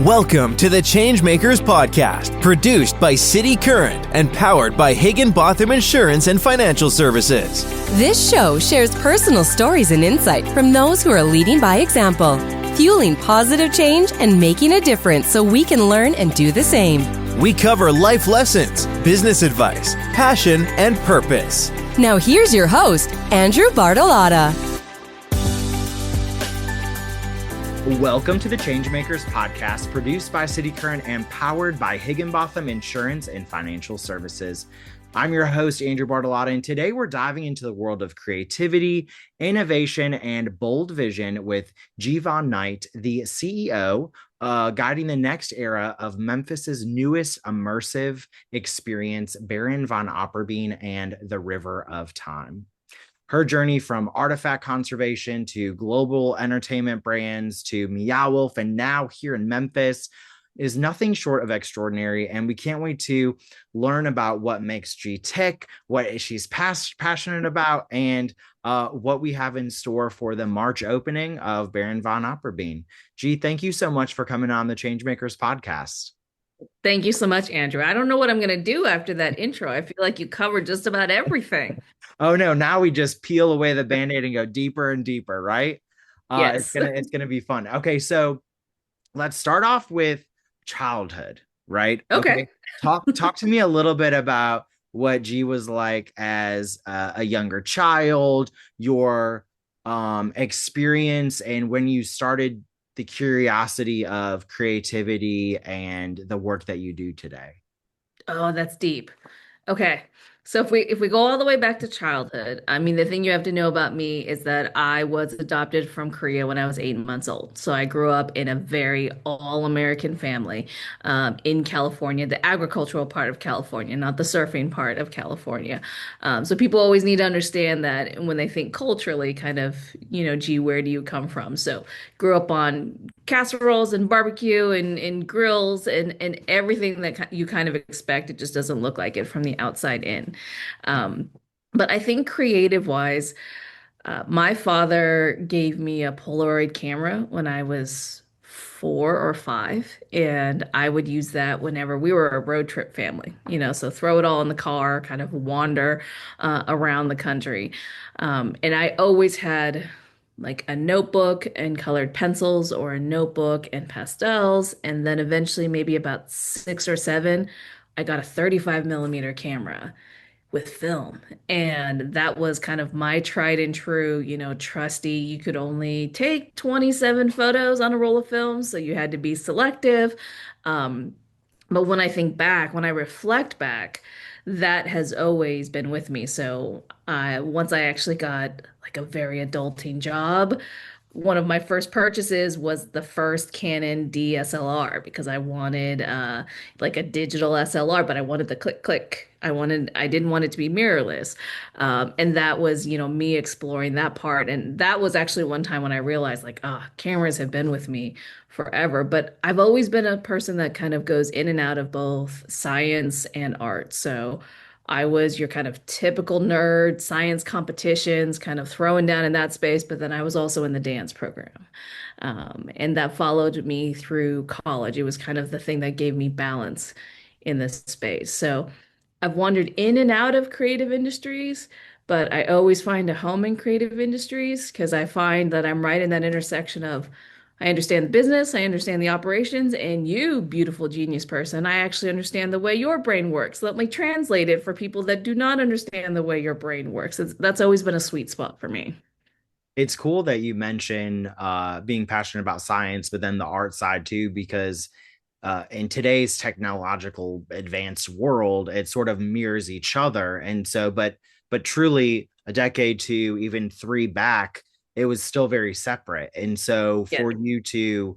Welcome to the Changemakers Podcast, produced by City Current and powered by Higginbotham Insurance and Financial Services. This show shares personal stories and insight from those who are leading by example, fueling positive change and making a difference so we can learn and do the same. We cover life lessons, business advice, passion, and purpose. Now here's your host, Andrew Bartolotta. Welcome to the Changemakers Podcast, produced by City Current and powered by Higginbotham Insurance and Financial Services. I'm your host, Andrew Bartolotta, and today we're diving into the world of creativity, innovation, and bold vision with Vahn, the CEO, guiding the next era of Memphis's newest immersive experience, Baron Von Opperbean and the River of Time. Her journey from artifact conservation to global entertainment brands to Meow Wolf and now here in Memphis is nothing short of extraordinary. And we can't wait to learn about what makes G tick, what she's passionate about, and what we have in store for the March opening of Baron Von Opperbean. G, thank you so much for coming on the Changemakers Podcast. Thank you so much, Andrew. I don't know what I'm going to do after that intro. I feel like you covered just about everything. Oh, no. Now we just peel away the Band-Aid and go deeper and deeper, right? Yes. It's gonna be fun. Okay, so let's start off with childhood, right? Okay. Talk to me a little bit about what G was like as a younger child, your experience, and when you started the curiosity of creativity and the work that you do today. Oh, that's deep. Okay. So if we go all the way back to childhood, I mean, the thing you have to know about me is that I was adopted from Korea when I was 8 months old. So I grew up in a very all-American family in California, the agricultural part of California, not the surfing part of California. So people always need to understand that when they think culturally, kind of, gee, where do you come from? So grew up on casseroles and barbecue and grills and everything that you kind of expect. It just doesn't look like it from the outside in. But I think creative wise, my father gave me a Polaroid camera when I was 4 or 5, and I would use that whenever we were a road trip family, so throw it all in the car, kind of wander around the country. And I always had like a notebook and colored pencils or a notebook and pastels. And then eventually, maybe about 6 or 7, I got a 35 millimeter camera with film. And that was kind of my tried and true, trusty. You could only take 27 photos on a roll of film, so you had to be selective. But when I reflect back, that has always been with me. So once I actually got like a very adulting job, one of my first purchases was the first Canon DSLR because I wanted like a digital SLR, but I wanted the click. I didn't want it to be mirrorless. And that was, me exploring that part. And that was actually one time when I realized like, cameras have been with me forever. But I've always been a person that kind of goes in and out of both science and art. So I was your kind of typical nerd, science competitions, kind of throwing down in that space, but then I was also in the dance program. And that followed me through college. It was kind of the thing that gave me balance in this space. So I've wandered in and out of creative industries, but I always find a home in creative industries because I find that I'm right in that intersection of I understand the business, I understand the operations, and you, beautiful genius person, I actually understand the way your brain works. Let me translate it for people that do not understand the way your brain works. That's always been a sweet spot for me. It's cool that you mention being passionate about science, but then the art side too, because in today's technological advanced world, it sort of mirrors each other. And so, but truly a decade to even 3 back, it was still very separate. And so for you to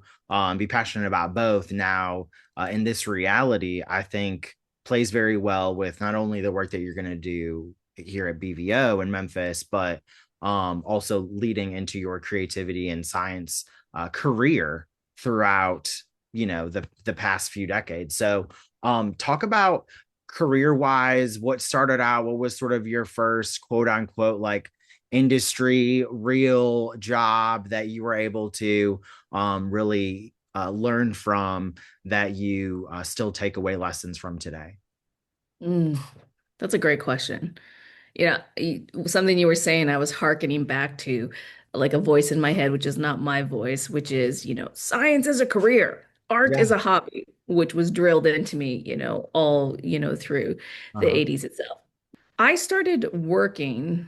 be passionate about both now in this reality, I think plays very well with not only the work that you're going to do here at BVO in Memphis, but also leading into your creativity and science career throughout, the past few decades. So talk about career-wise, what started out, what was sort of your first quote unquote, like industry real job that you were able to really learned from that you still take away lessons from today? Mm, that's a great question. Something you were saying, I was hearkening back to like a voice in my head, which is not my voice, which is, science is a career, art Yeah. is a hobby, which was drilled into me, all, through the Uh-huh. 80s itself. I started working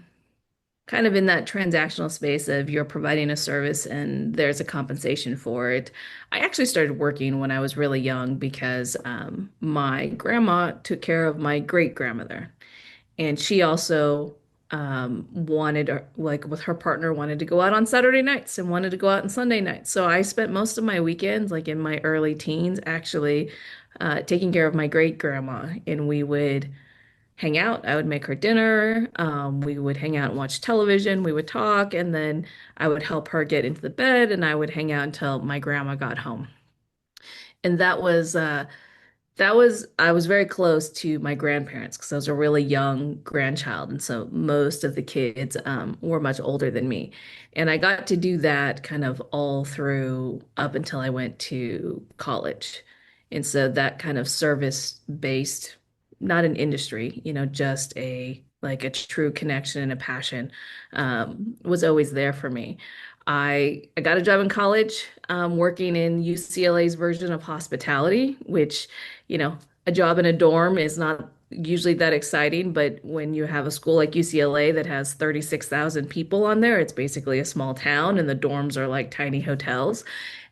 kind of in that transactional space of you're providing a service and there's a compensation for it. I actually started working when I was really young because my grandma took care of my great grandmother. And she also like with her partner, wanted to go out on Saturday nights and wanted to go out on Sunday nights. So I spent most of my weekends, like in my early teens, actually taking care of my great grandma. And we would hang out. I would make her dinner. We would hang out and watch television. We would talk. And then I would help her get into the bed and I would hang out until my grandma got home. And I was very close to my grandparents because I was a really young grandchild. And so most of the kids were much older than me. And I got to do that kind of all through up until I went to college. And so that kind of service-based, not an industry, just like a true connection and a passion was always there for me. I got a job in college working in UCLA's version of hospitality, which a job in a dorm is not usually that exciting, but when you have a school like UCLA that has 36,000 people on there, it's basically a small town and the dorms are like tiny hotels.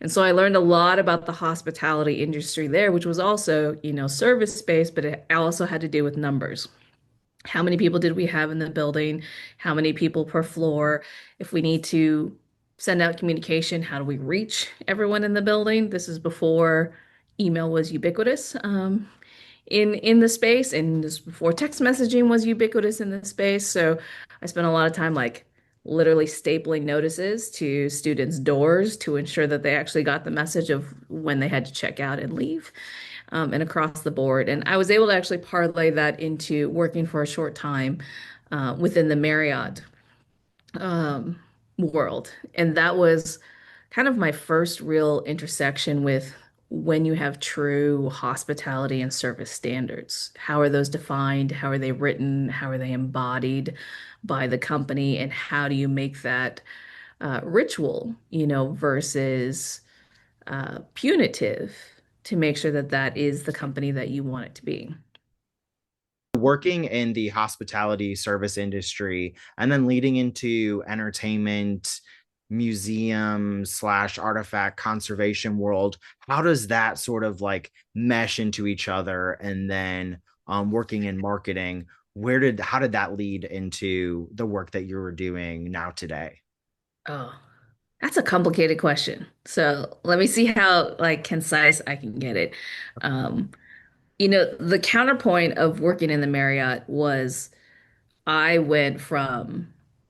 And so I learned a lot about the hospitality industry there, which was also, service based, but it also had to do with numbers. How many people did we have in the building? How many people per floor? If we need to send out communication, how do we reach everyone in the building? This is before email was ubiquitous in the space, and this before text messaging was ubiquitous in the space. So I spent a lot of time like literally stapling notices to students' doors to ensure that they actually got the message of when they had to check out and leave and across the board. And I was able to actually parlay that into working for a short time within the Marriott um, world. And that was kind of my first real intersection with when you have true hospitality and service standards. How are those defined? How are they written? How are they embodied by the company? And how do you make that ritual, versus punitive to make sure that that is the company that you want it to be? Working in the hospitality service industry and then leading into entertainment, museum slash artifact conservation world, how does that sort of like mesh into each other? And then working in marketing, how did that lead into the work that you're doing now today? Oh, that's a complicated question. So let me see how like concise I can get it. Um, the counterpoint of working in the Marriott was I went from,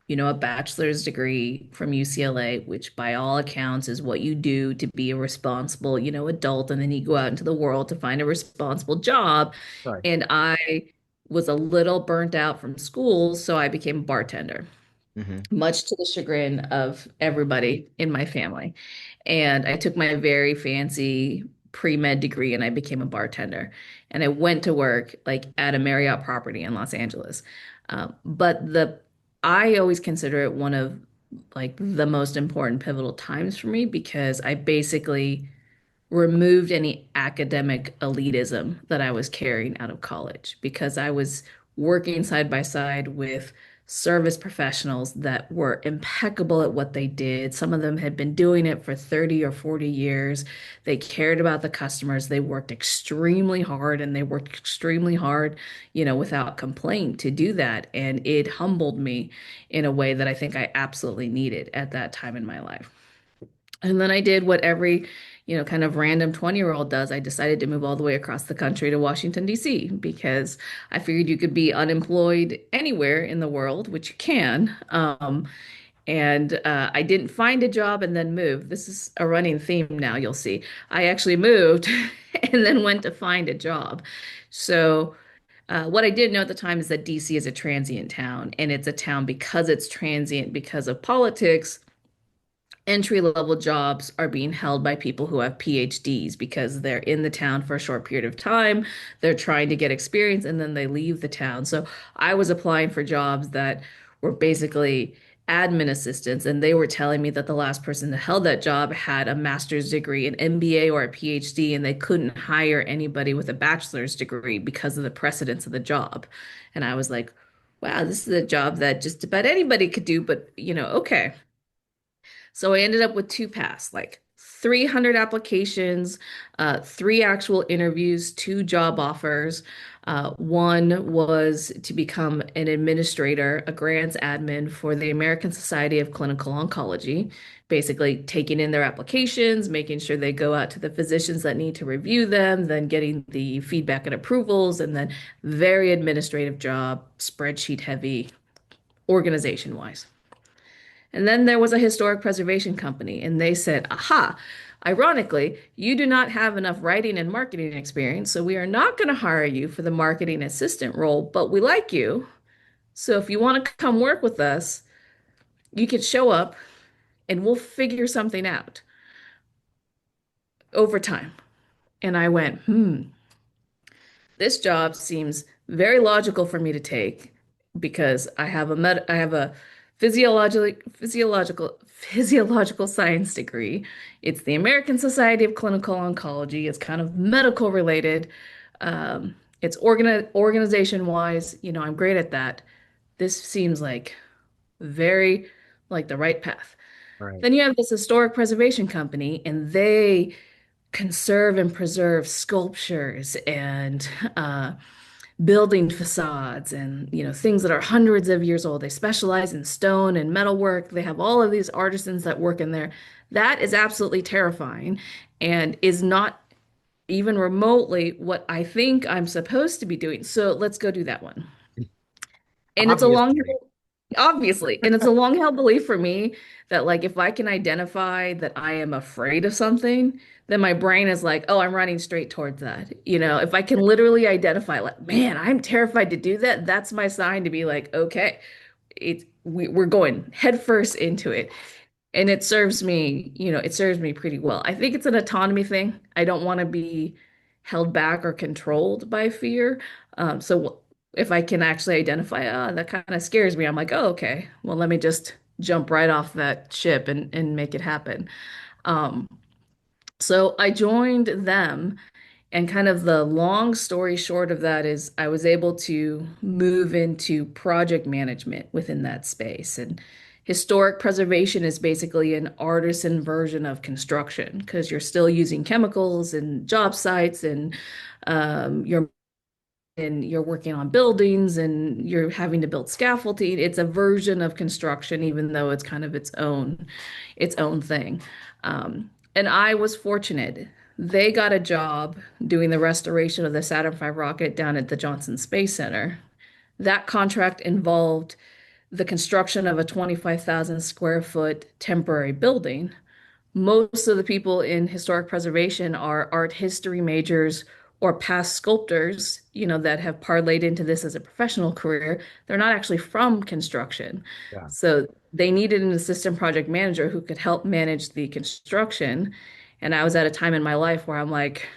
a bachelor's degree from UCLA, which by all accounts is what you do to be a responsible, adult, and then you go out into the world to find a responsible job. Right. And I was a little burnt out from school, so I became a bartender, Mm-hmm. much to the chagrin of everybody in my family. And I took my very fancy pre-med degree and I became a bartender. And I went to work like at a Marriott property in Los Angeles. But I always consider it one of like the most important pivotal times for me because I basically removed any academic elitism that I was carrying out of college because I was working side by side with service professionals that were impeccable at what they did. Some of them had been doing it for 30 or 40 years. They cared about the customers. They worked extremely hard and they worked extremely hard, without complaint to do that. And it humbled me in a way that I think I absolutely needed at that time in my life. And then I did what every, kind of random 20-year-old does. I decided to move all the way across the country to Washington, D.C., because I figured you could be unemployed anywhere in the world, which you can. And I didn't find a job and then move. This is a running theme now, you'll see. I actually moved and then went to find a job. So, what I did know at the time is that DC is a transient town, and it's a town because it's transient because of politics entry level jobs are being held by people who have PhDs because they're in the town for a short period of time. They're trying to get experience and then they leave the town. So I was applying for jobs that were basically admin assistants, and they were telling me that the last person that held that job had a master's degree, an MBA, or a PhD, and they couldn't hire anybody with a bachelor's degree because of the precedence of the job. And I was like, wow, this is a job that just about anybody could do, but okay. So I ended up with two paths, like 300 applications, three actual interviews, two job offers. One was to become an administrator, a grants admin for the American Society of Clinical Oncology, basically taking in their applications, making sure they go out to the physicians that need to review them, then getting the feedback and approvals, and then very administrative job, spreadsheet heavy, organization wise. And then there was a historic preservation company, and they said, aha, ironically, you do not have enough writing and marketing experience, so we are not going to hire you for the marketing assistant role, but we like you. So if you want to come work with us, you can show up and we'll figure something out over time. And I went, this job seems very logical for me to take because I have a physiological science degree. It's the American Society of Clinical Oncology. It's kind of medical related. It's organization wise, I'm great at that. This seems like very like the right path. Right. Then you have this historic preservation company, and they conserve and preserve sculptures and building facades and things that are hundreds of years old. They specialize in stone and metalwork. They have all of these artisans that work in there. That is absolutely terrifying and is not even remotely what I think I'm supposed to be doing. So let's go do that one. And it's a long Obviously. obviously, and it's a long held belief for me that like if I can identify that I am afraid of something, then my brain is like, oh, I'm running straight towards that. If I can literally identify like, man, I'm terrified to do that, that's my sign to be like, okay, we're going headfirst into it. And it serves me pretty well. I think it's an autonomy thing. I don't want to be held back or controlled by fear. So if I can actually identify, that kind of scares me, I'm like, oh, okay, well, let me just jump right off that ship and make it happen. Um, so I joined them, and kind of the long story short of that is I was able to move into project management within that space. And historic preservation is basically an artisan version of construction because you're still using chemicals and job sites and you're working on buildings and you're having to build scaffolding. It's a version of construction, even though it's kind of its own thing. And I was fortunate. They got a job doing the restoration of the Saturn V rocket down at the Johnson Space Center. That contract involved the construction of a 25,000 square foot temporary building. Most of the people in historic preservation are art history majors or past sculptors, that have parlayed into this as a professional career. They're not actually from construction. Yeah. So they needed an assistant project manager who could help manage the construction. And I was at a time in my life where I'm like,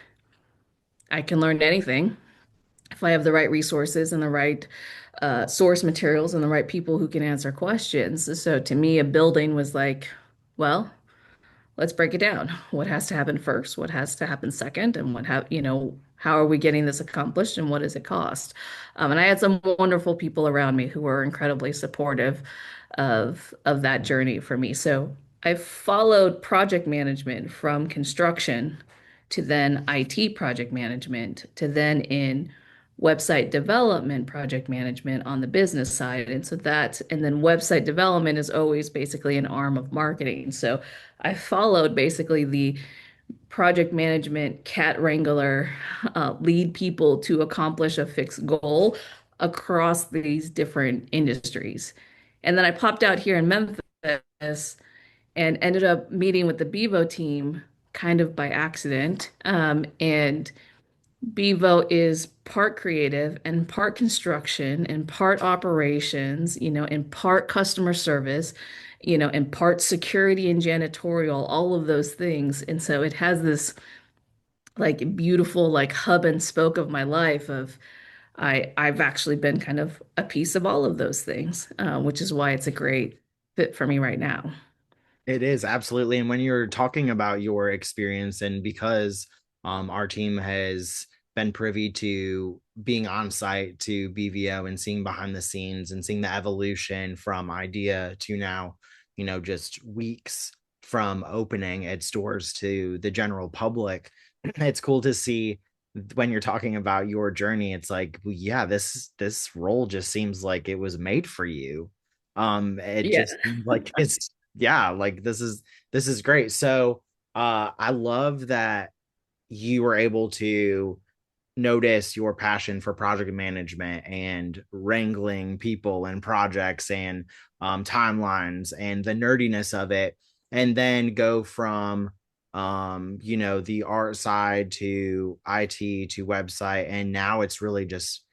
I can learn anything if I have the right resources and the right source materials and the right people who can answer questions. So to me, a building was like, well, let's break it down. What has to happen first? What has to happen second? And how are we getting this accomplished and what does it cost? And I had some wonderful people around me who were incredibly supportive of that journey for me. So I followed project management from construction to then IT project management to then in website development project management on the business side. And then website development is always basically an arm of marketing. So I followed basically the project management cat wrangler, lead people to accomplish a fixed goal across these different industries. And then I popped out here in Memphis and ended up meeting with the BVO team kind of by accident. And BVO is part creative and part construction and part operations, and part customer service. and parts security and janitorial, all of those things. And so it has this like beautiful like hub and spoke of my life of I've actually been kind of a piece of all of those things, which is why it's a great fit for me right now. It is absolutely. And when you're talking about your experience, and because our team has been privy to being on site to BVO and seeing behind the scenes and seeing the evolution from idea to now, just weeks from opening its doors to the general public, it's cool to see when you're talking about your journey. It's like, well, yeah, this role just seems like it was made for you. It Yeah. just seems like it's yeah, like this is great. So I love that you were able to notice your passion for project management and wrangling people and projects and timelines and the nerdiness of it, and then go from the art side to IT to website, and now it's really just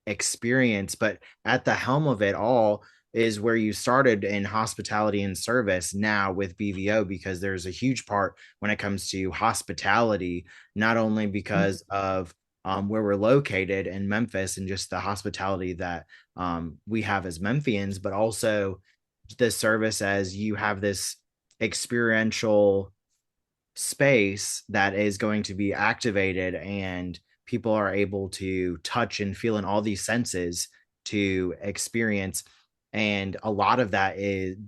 experience. But at the helm of it all is where you started in hospitality and service now with BVO, because there's a huge part when it comes to hospitality, not only because of where we're located in Memphis and just the hospitality that we have as Memphians, but also the service, as you have this experiential space that is going to be activated, and people are able to touch and feel in all these senses to experience. And a lot of that is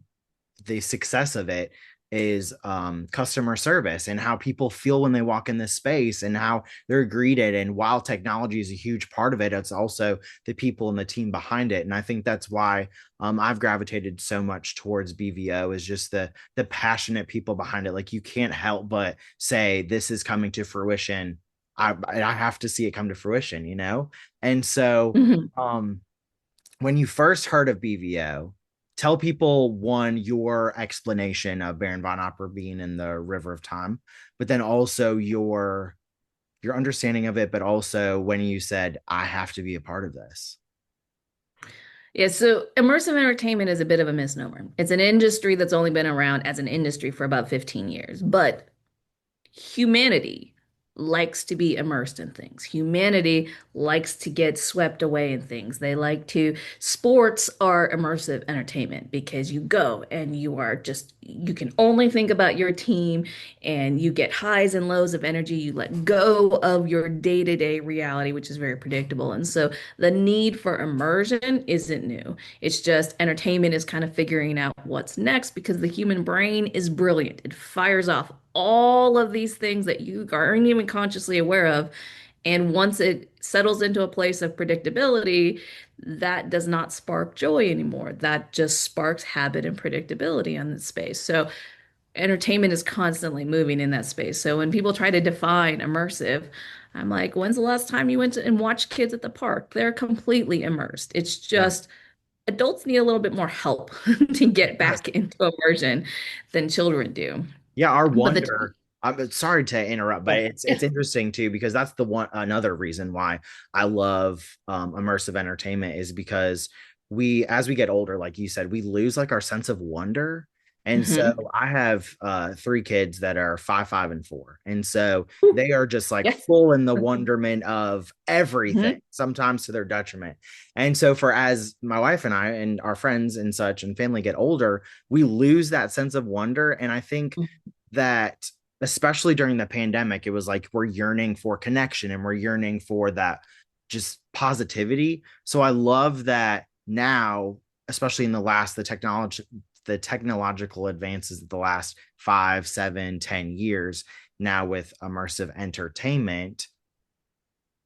the success of it is customer service and how people feel when they walk in this space and how they're greeted. And while technology is a huge part of it, it's also the people and the team behind it. And I think that's why I've gravitated so much towards BVO, is just the passionate people behind it. Like, you can't help but say this is coming to fruition. I have to see it come to fruition. And so Mhm. when you first heard of BVO, tell people, one, your explanation of Baron Von Opperbean and the River of Time, but then also your understanding of it, but also when you said, I have to be a part of this. Yeah, so immersive entertainment is a bit of a misnomer. It's an industry that's only been around as an industry for about 15 years, but humanity likes to be immersed in things. Humanity likes to get swept away in things. Sports are immersive entertainment because you go and you can only think about your team and you get highs and lows of energy. You let go of your day-to-day reality, which is very predictable. And so the need for immersion isn't new. It's just entertainment is kind of figuring out what's next because the human brain is brilliant. It fires off all of these things that you aren't even consciously aware of. And once it settles into a place of predictability, that does not spark joy anymore. That just sparks habit and predictability on the space. So entertainment is constantly moving in that space. So when people try to define immersive, I'm like, when's the last time you went and watched kids at the park? They're completely immersed. It's Yeah. just adults need a little bit more help to get Yes. back into immersion than children do. Yeah, our But the wonder. I'm sorry to interrupt, but yeah. it's interesting too, because that's the one another reason why I love immersive entertainment, is because as we get older, like you said, we lose like our sense of wonder. And so Mhm. I have three kids that are 5, 5, and 4. And so Whew. they are just like Yes. full in the wonderment of everything, Mhm. sometimes to their detriment. And so for as my wife and I and our friends and such and family get older, we lose that sense of wonder. And I think that especially during the pandemic, it was like we're yearning for connection and we're yearning for that just positivity. So I love that now, especially in the technological advances of the last 5, 7, 10 years, now with immersive entertainment,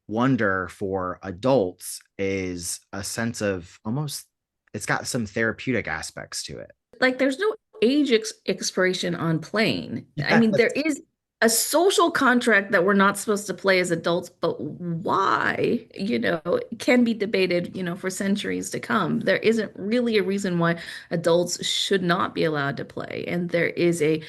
wonder for adults is a sense of almost, it's got some therapeutic aspects to it. Like there's no age expiration on playing. I mean, Yes. there is a social contract that we're not supposed to play as adults, but why, can be debated, for centuries to come. There isn't really a reason why adults should not be allowed to play. And there is a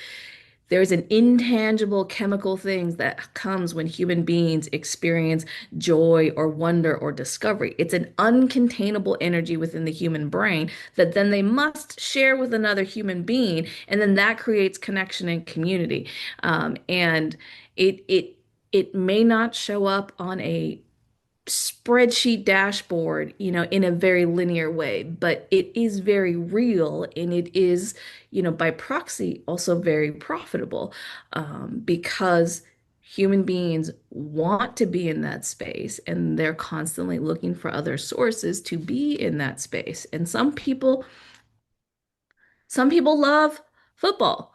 there's an intangible chemical thing that comes when human beings experience joy or wonder or discovery. It's an uncontainable energy within the human brain that then they must share with another human being, and then that creates connection and community. And it may not show up on a spreadsheet dashboard, in a very linear way, but it is very real, and it is, by proxy, also very profitable, because human beings want to be in that space, and they're constantly looking for other sources to be in that space. And some people love football,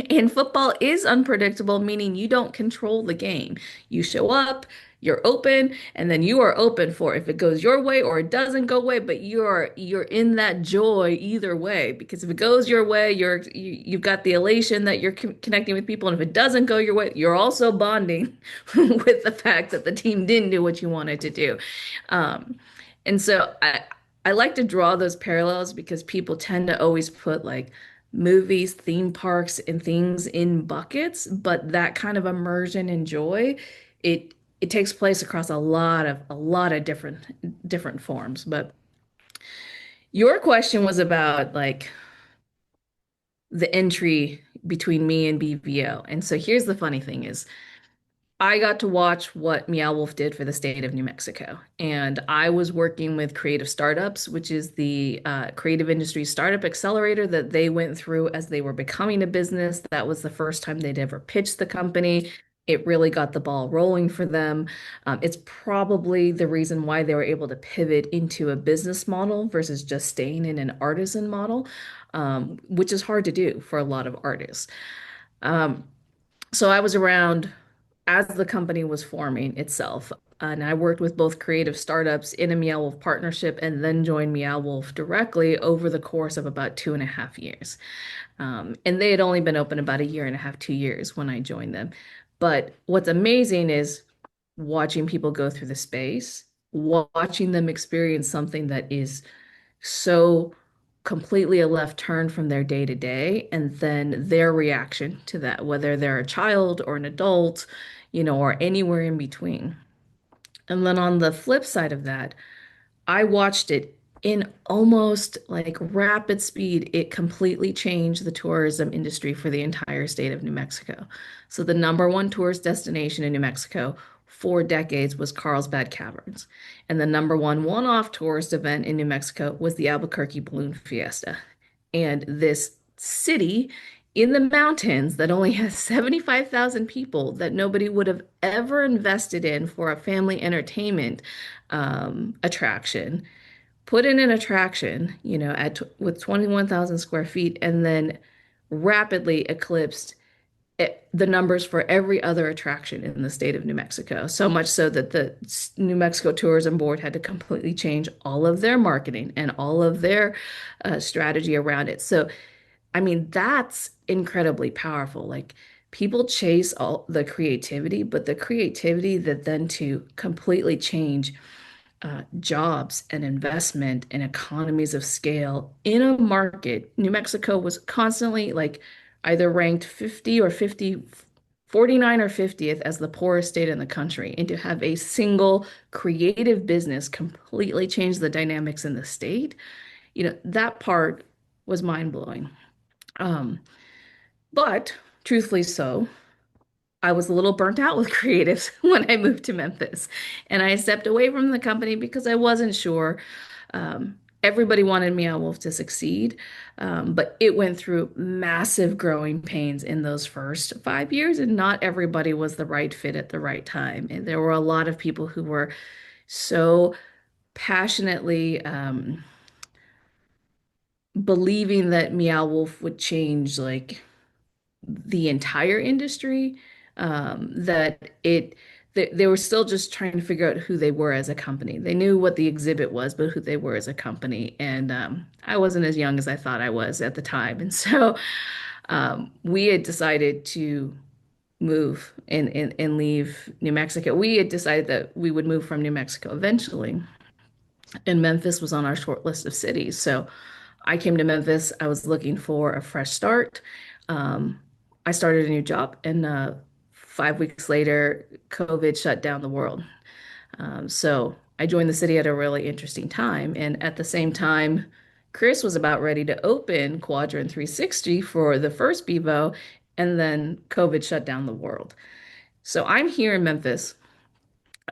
and football is unpredictable, meaning you don't control the game. You show up, you're open, and then you are open for if it goes your way or it doesn't go way, but you're in that joy either way. Because if it goes your way, you've got the elation that you're connecting with people, and if it doesn't go your way, you're also bonding with the fact that the team didn't do what you wanted to do. Um, and so I like to draw those parallels because people tend to always put like movies, theme parks, and things in buckets, but that kind of immersion and joy, it takes place across a lot of different forms. But your question was about like the entry between me and BVO. And so here's the funny thing is I got to watch what Meow Wolf did for the state of New Mexico. And I was working with Creative Startups, which is the creative industry startup accelerator that they went through as they were becoming a business. That was the first time they'd ever pitched the company. It really got the ball rolling for them. It's probably the reason why they were able to pivot into a business model versus just staying in an artisan model, which is hard to do for a lot of artists. Um, so I was around as the company was forming itself. And I worked with both creative startups in a Meow Wolf partnership and then joined Meow Wolf directly over the course of about 2.5 years. And they had only been open about a year and a half, 2 years when I joined them. But what's amazing is watching people go through the space, watching them experience something that is so completely a left turn from their day to day, and then their reaction to that, whether they're a child or an adult, or anywhere in between. And then on the flip side of that, I watched it in almost like rapid speed. It completely changed the tourism industry for the entire state of New Mexico. So the number one tourist destination in New Mexico for decades was Carlsbad Caverns. And the number one-off tourist event in New Mexico was the Albuquerque Balloon Fiesta. And this city in the mountains that only has 75,000 people that nobody would have ever invested in for a family entertainment attraction, put in an attraction, with 21,000 square feet, and then rapidly eclipsed the numbers for every other attraction in the state of New Mexico. So much so that the New Mexico Tourism Board had to completely change all of their marketing and all of their strategy around it. So, I mean, that's incredibly powerful. Like people chase all the creativity, but the creativity that then to completely change jobs and investment and economies of scale in a market. New Mexico was constantly like either ranked 50 or 50, 49 or 50th as the poorest state in the country. And to have a single creative business completely change the dynamics in the state, that part was mind blowing. But truthfully so, I was a little burnt out with creatives when I moved to Memphis. And I stepped away from the company because I wasn't sure. Everybody wanted Meow Wolf to succeed, but it went through massive growing pains in those first 5 years, and not everybody was the right fit at the right time. And there were a lot of people who were so passionately believing that Meow Wolf would change like the entire industry, that they were still just trying to figure out who they were as a company. They knew what the exhibit was, but who they were as a company. And I wasn't as young as I thought I was at the time. And so we had decided to move and leave New Mexico. We had decided that we would move from New Mexico eventually. And Memphis was on our short list of cities. So I came to Memphis. I was looking for a fresh start. Um, I started a new job, and 5 weeks later, COVID shut down the world. So I joined the city at a really interesting time. And at the same time, Chris was about ready to open Quadrant 360 for the first BVO, and then COVID shut down the world. So I'm here in Memphis.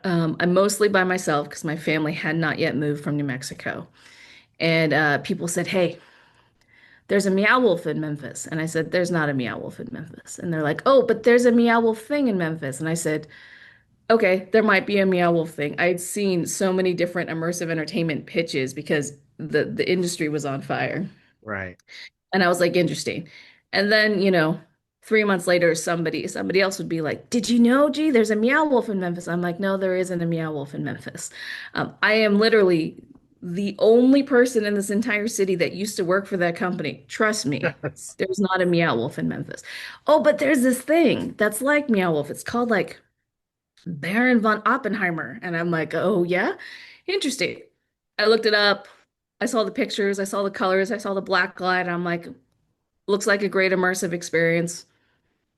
I'm mostly by myself because my family had not yet moved from New Mexico. And people said, "Hey, there's a Meow Wolf in Memphis." And I said, "There's not a Meow Wolf in Memphis." And they're like, "Oh, but there's a Meow Wolf thing in Memphis." And I said, "Okay, there might be a Meow Wolf thing." I'd seen so many different immersive entertainment pitches because the industry was on fire. Right. And I was like, interesting. And then, 3 months later, somebody else would be like, "Did you know, gee, there's a Meow Wolf in Memphis?" I'm like, "No, there isn't a Meow Wolf in Memphis." I am literally the only person in this entire city that used to work for that company. Trust me, Yes. there's not a Meow Wolf in Memphis. Oh, but there's this thing that's like Meow Wolf. It's called like Baron Von Oppenheimer. And I'm like, "Oh, yeah? Interesting." I looked it up. I saw the pictures. I saw the colors. I saw the black light. I'm like, looks like a great immersive experience.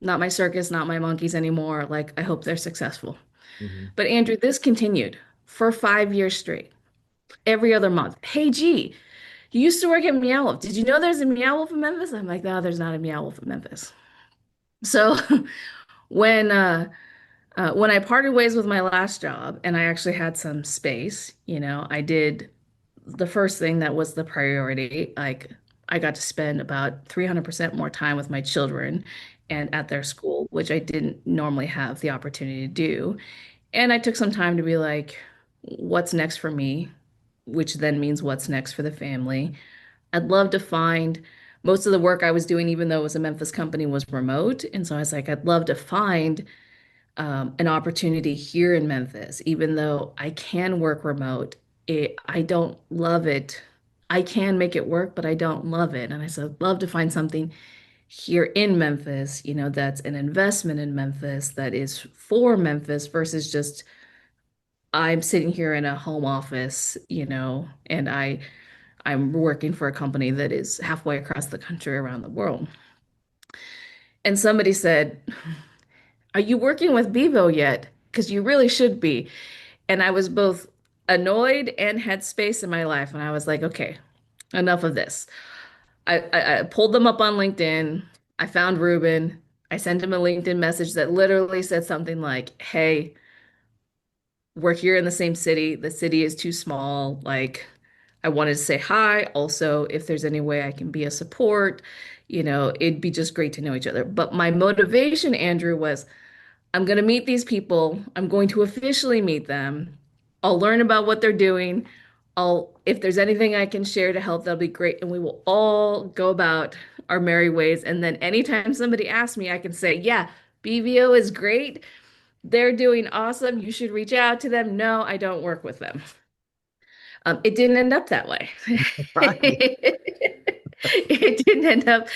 Not my circus, not my monkeys anymore. Like, I hope they're successful. Mhm. But Andrew, this continued for 5 years straight, every other month. "Hey, gee, you used to work at Meow Wolf. Did you know there's a Meow Wolf in Memphis?" I'm like, "No, there's not a Meow Wolf in Memphis." So when when I parted ways with my last job and I actually had some space, I did the first thing that was the priority. Like, I got to spend about 300% more time with my children and at their school, which I didn't normally have the opportunity to do. And I took some time to be like, what's next for me? Which then means what's next for the family. I'd love to find most of the work I was doing, even though it was a Memphis company, was remote. And so I was like, I'd love to find an opportunity here in Memphis, even though I can work remote. I don't love it. I can make it work, but I don't love it. And I said, I'd love to find something here in Memphis, that's an investment in Memphis, that is for Memphis versus just I'm sitting here in a home office, and I'm working for a company that is halfway across the country around the world. And somebody said, "Are you working with BVO yet? Because you really should be." And I was both annoyed and had space in my life. And I was like, okay, enough of this. I pulled them up on LinkedIn. I found Ruben. I sent him a LinkedIn message that literally said something like, "Hey, we're here in the same city. The city is too small. Like, I wanted to say hi. Also, if there's any way I can be a support, it'd be just great to know each other." But my motivation, Andrew, was I'm going to meet these people. I'm going to officially meet them. I'll learn about what they're doing. If there's anything I can share to help, that'll be great. And we will all go about our merry ways. And then anytime somebody asks me, I can say, "Yeah, BVO is great. They're doing awesome. You should reach out to them." No, I don't work with them. It didn't end up that way. Right. It didn't end up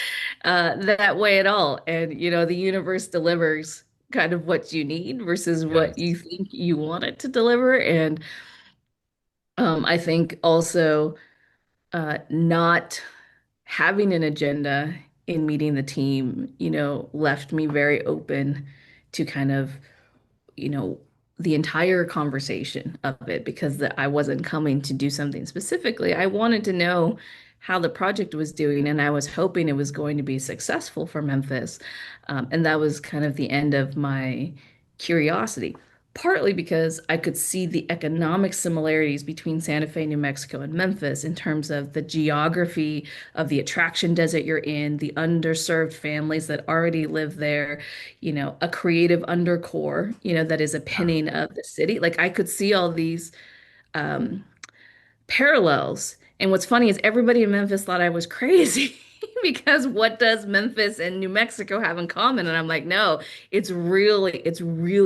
that way at all. And, the universe delivers kind of what you need versus what you Yes. think you want it to deliver. And I think also not having an agenda in meeting the team, left me very open to kind of you know, the entire conversation of it because I wasn't coming to do something specifically. I wanted to know how the project was doing, and I was hoping it was going to be successful for Memphis. And that was kind of the end of my curiosity. Partly because I could see the economic similarities between Santa Fe, New Mexico, and Memphis in terms of the geography of the attraction desert you're in, the underserved families that already live there, a creative undercore, that is a Yeah. pinning of the city. Like, I could see all these um, parallels. And what's funny is everybody in Memphis thought I was crazy because what does Memphis and New Mexico have in common? And I'm like, no, it's really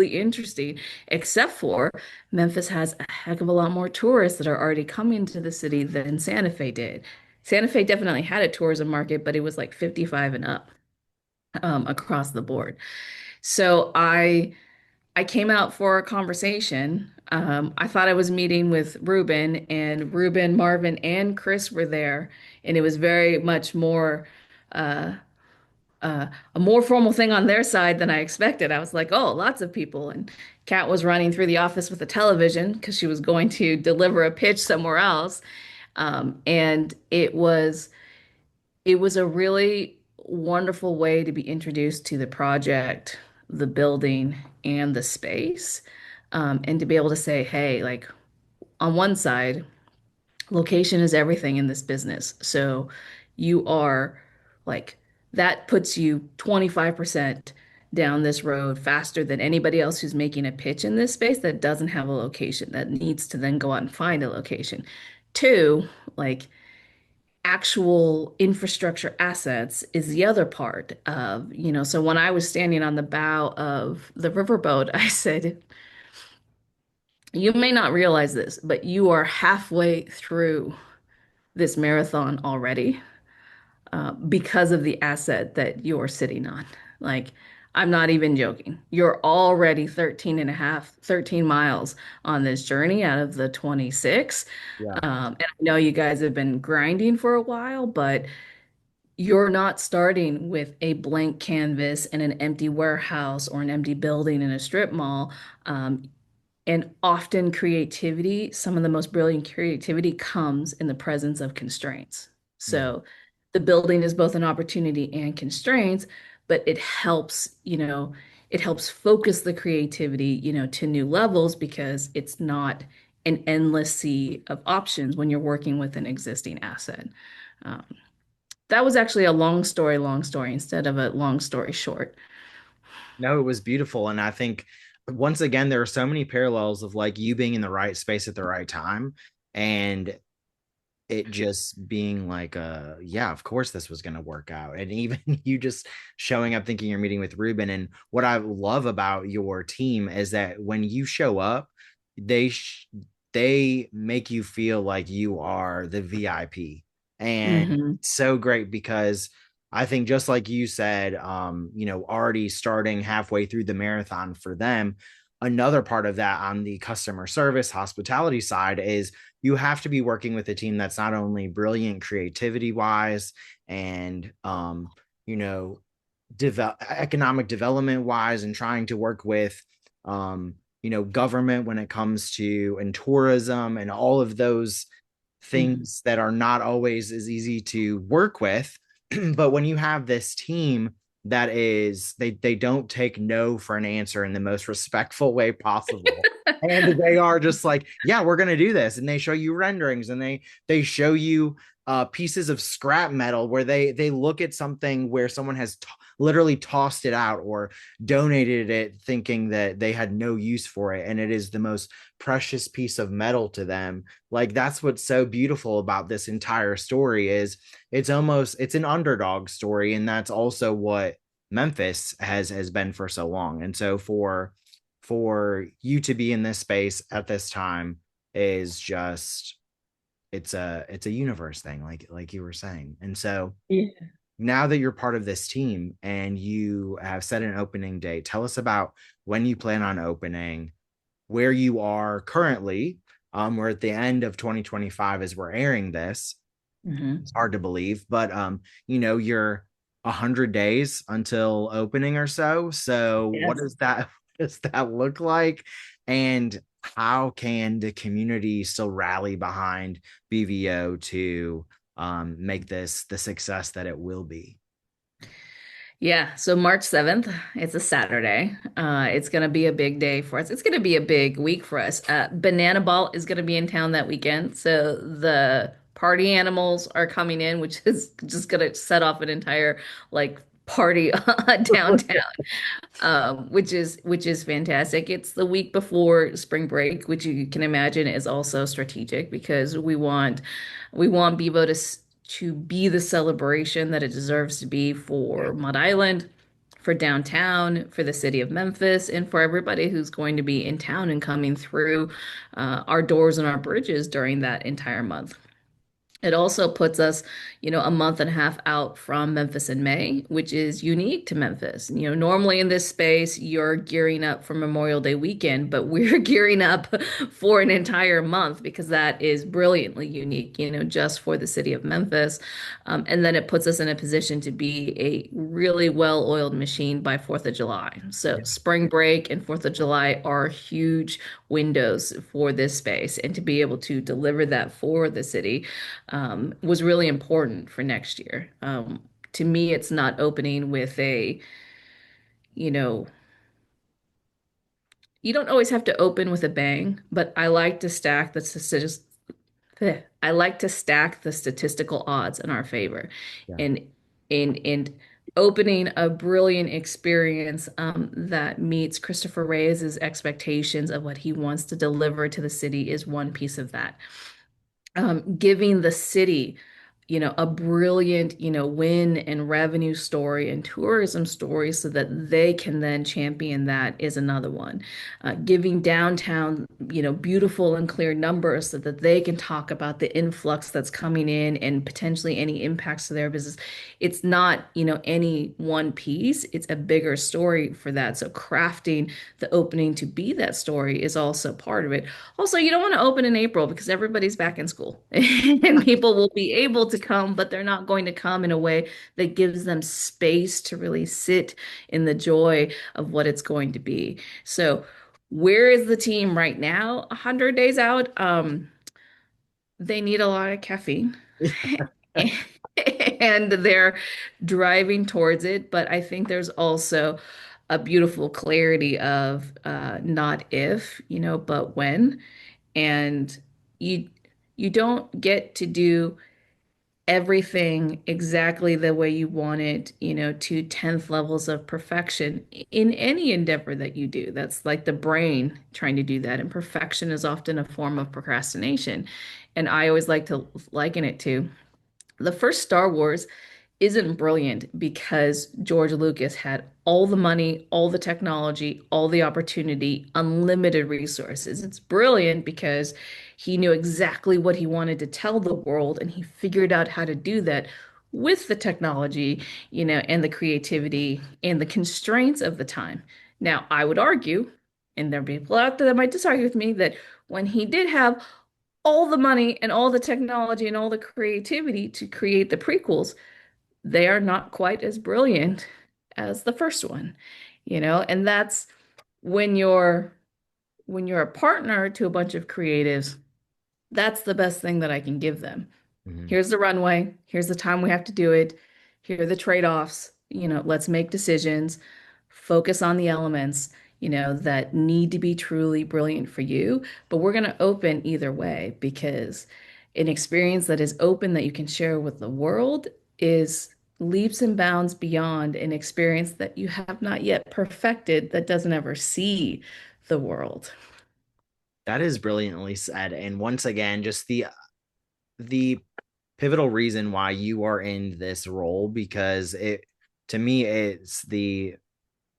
interesting, except for Memphis has a heck of a lot more tourists that are already coming to the city than Santa Fe did. Santa Fe definitely had a tourism market, but it was like 55 and up across the board. So I came out for a conversation. I thought I was meeting with Ruben, and Ruben, Marvin, and Chris were there, and it was very much more a more formal thing on their side than I expected. I was like, oh, lots of people. And Kat was running through the office with a television because she was going to deliver a pitch somewhere else. And it was a really wonderful way to be introduced to the project, the building, and the space. And to be able to say, hey, like on one side, location is everything in this business. So you are like, that puts you 25% down this road faster than anybody else who's making a pitch in this space that doesn't have a location, that needs to then go out and find a location. Two, like actual infrastructure assets is the other part of, so when I was standing on the bow of the riverboat, I said, you may not realize this, but you are halfway through this marathon already because of the asset that you're sitting on. Like, I'm not even joking. You're already 13 and a half, 13 miles on this journey out of the 26. Yeah. And I know you guys have been grinding for a while, but you're not starting with a blank canvas and an empty warehouse or an empty building in a strip mall. Um, and often creativity, some of the most brilliant creativity comes in the presence of constraints. Yeah. So the building is both an opportunity and constraints, but it helps focus the creativity, to new levels because it's not an endless sea of options when you're working with an existing asset. Um, that was actually a long story instead of a long story short. No, it was beautiful. And I think once again, there are so many parallels of like you being in the right space at the right time and it just being like, yeah, of course this was going to work out. And even you just showing up thinking you're meeting with Ruben. And what I love about your team is that when you show up, they, they make you feel like you are the VIP. And Hmm. so great because I think just like you said, already starting halfway through the marathon for them, another part of that on the customer service hospitality side is you have to be working with a team that's not only brilliant creativity wise and you know economic development wise and trying to work with government when it comes to and tourism and all of those Hmm. things that are not always as easy to work with. But when you have this team that is they don't take no for an answer in the most respectful way possible, and they are just like, yeah, we're gonna do this, and they show you renderings and they show you pieces of scrap metal where they look at something where someone has literally tossed it out or donated it thinking that they had no use for it and it is the most precious piece of metal to them. Like that's what's so beautiful about this entire story is it's an underdog story, and that's also what Memphis has been for so long. And so for you to be in this space at this time is just it's a universe thing, like you were saying. And so Yeah. now that you're part of this team and you have set an opening date, tell us about when you plan on opening, where you are currently. We're at the end of 2025 as we're airing this. Hmm. It's hard to believe, but you're 100 days until opening or so. So what Yes. does that what does that look like? And how can the community still rally behind BVO to make this the success that it will be? Yeah, so March 7th, it's a Saturday. It's going to be a big day for us. It's going to be a big week for us. Banana Ball is going to be in town that weekend. So the party animals are coming in, which is just going to set off an entire like party downtown, which is fantastic. It's the week before spring break, which you can imagine is also strategic because we want Bevo to be the celebration that it deserves to be for Mud Island, for downtown, for the city of Memphis, and for everybody who's going to be in town and coming through our doors and our bridges during that entire month. It also puts us, a month and a half out from Memphis in May, which is unique to Memphis. Normally in this space, you're gearing up for Memorial Day weekend, but we're gearing up for an entire month because that is brilliantly unique, just for the city of Memphis. And then it puts us in a position to be a really well-oiled machine by 4th of July. So spring break and 4th of July are huge windows for this space, and to be able to deliver that for the city was really important for next year. To me, it's not opening with you know, you don't always have to open with a bang, but I like to stack the statistics. I like to stack the statistical odds in our favor, Yeah. and opening a brilliant experience that meets Christopher Reyes's expectations of what he wants to deliver to the city is one piece of that. Giving the city, a brilliant, win and revenue story and tourism story so that they can then champion that is another one. Giving downtown, beautiful and clear numbers so that they can talk about the influx that's coming in and potentially any impacts to their business. It's not, any one piece, it's a bigger story for that. So crafting the opening to be that story is also part of it. Also, you don't want to open in April because everybody's back in school and people will be able to come, but they're not going to come in a way that gives them space to really sit in the joy of what it's going to be. So, where is the team right now? 100 days out. They need a lot of caffeine and they're driving towards it. But I think there's also a beautiful clarity of not if, but when. And you you don't get to do everything exactly the way you want it, to 10th levels of perfection in any endeavor that you do. That's like the brain trying to do that. And perfection is often a form of procrastination. And I always like to liken it to the first Star Wars isn't brilliant because George Lucas had all the money, all the technology, all the opportunity, unlimited resources. It's brilliant because he knew exactly what he wanted to tell the world and he figured out how to do that with the technology, and the creativity and the constraints of the time. Now, I would argue, and there are people out there that might disagree with me, that when he did have all the money and all the technology and all the creativity to create the prequels, they are not quite as brilliant as the first one, and that's when you're a partner to a bunch of creatives, that's the best thing that I can give them. Mhm. Here's the runway, here's the time we have to do it, here are the trade-offs, let's make decisions, focus on the elements, that need to be truly brilliant for you, but we're going to open either way because an experience that is open that you can share with the world is leaps and bounds beyond an experience that you have not yet perfected that doesn't ever see the world. That is brilliantly said. And once again, just the pivotal reason why you are in this role, because it to me it's the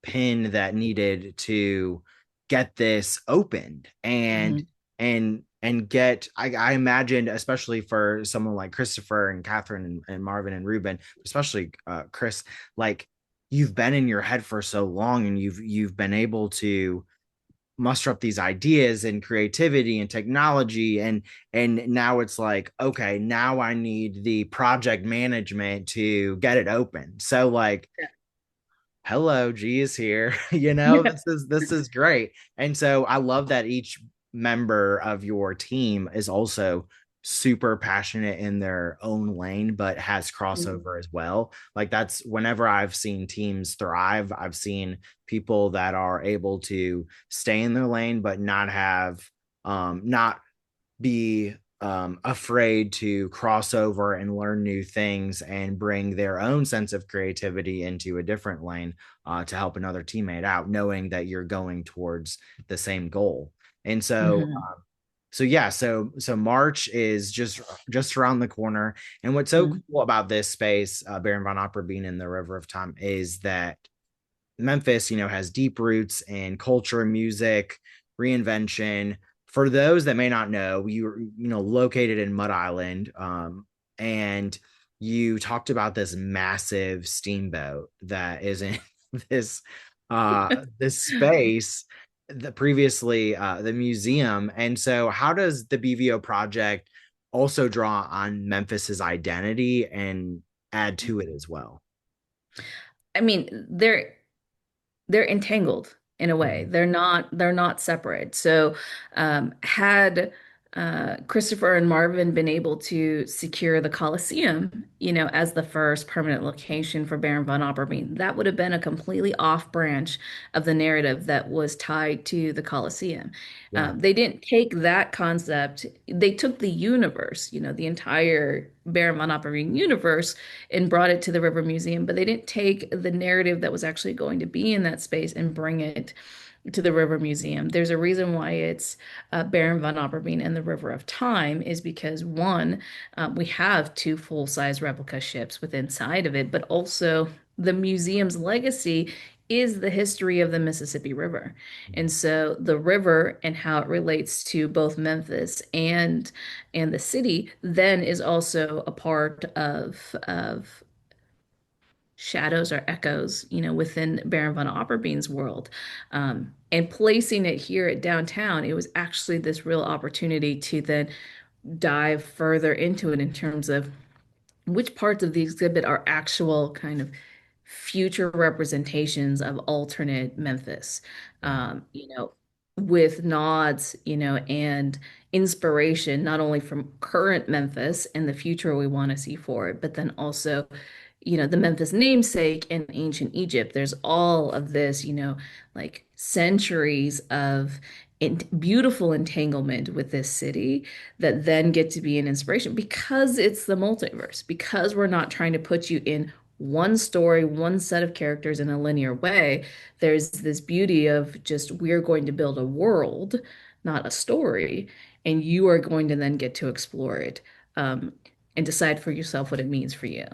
pin that needed to get this opened Mhm. and get I imagined, especially for someone like Christopher and Catherine and Marvin and Ruben, especially Chris, like you've been in your head for so long and you've been able to muster up these ideas and creativity and technology, and now it's like, okay, now I need the project management to get it open. So like, hello, G is here. Yeah. This is great. And so I love that each member of your team is also super passionate in their own lane, but has Mhm. crossover as well. Like that's whenever I've seen teams thrive, I've seen people that are able to stay in their lane, but not be afraid to cross over and learn new things and bring their own sense of creativity into a different lane to help another teammate out, knowing that you're going towards the same goal. And so, Mhm. so March is just around the corner. And what's so Mhm. cool about this space, Baron Von Opperbean in the River of Time, is that Memphis, has deep roots in culture, music, reinvention. For those that may not know, you're, located in Mud Island, and you talked about this massive steamboat that is in this this space, the previously the museum. And so how does the BVO project also draw on Memphis's identity and add to it as well? I mean, they're entangled in a way. Mhm. They're not separate. So had Christopher and Marvin been able to secure the Colosseum, as the first permanent location for Baron von Opperbean, that would have been a completely off branch of the narrative that was tied to the Colosseum. Yeah. They didn't take that concept, they took the universe, the entire Baron von Opperbean universe, and brought it to the River Museum, but they didn't take the narrative that was actually going to be in that space and bring it to the River Museum. There's a reason why it's Baron von Opperbean and the River of Time is because one, we have two full-size replica ships with inside of it, but also the museum's legacy is the history of the Mississippi River. And so the river and how it relates to both Memphis and the city then is also a part of shadows or echoes, within Baron von Opperbean's world. And placing it here at downtown, it was actually this real opportunity to then dive further into it in terms of which parts of the exhibit are actual kind of future representations of alternate Memphis, Yeah. with nods, and inspiration, not only from current Memphis and the future we want to see for it, but then also, the Memphis namesake in ancient Egypt. There's all of this, like centuries of beautiful entanglement with this city that then get to be an inspiration because it's the multiverse, because we're not trying to put you in one story, one set of characters in a linear way. There's this beauty of just we're going to build a world, not a story, and you are going to then get to explore it, and decide for yourself what it means for you.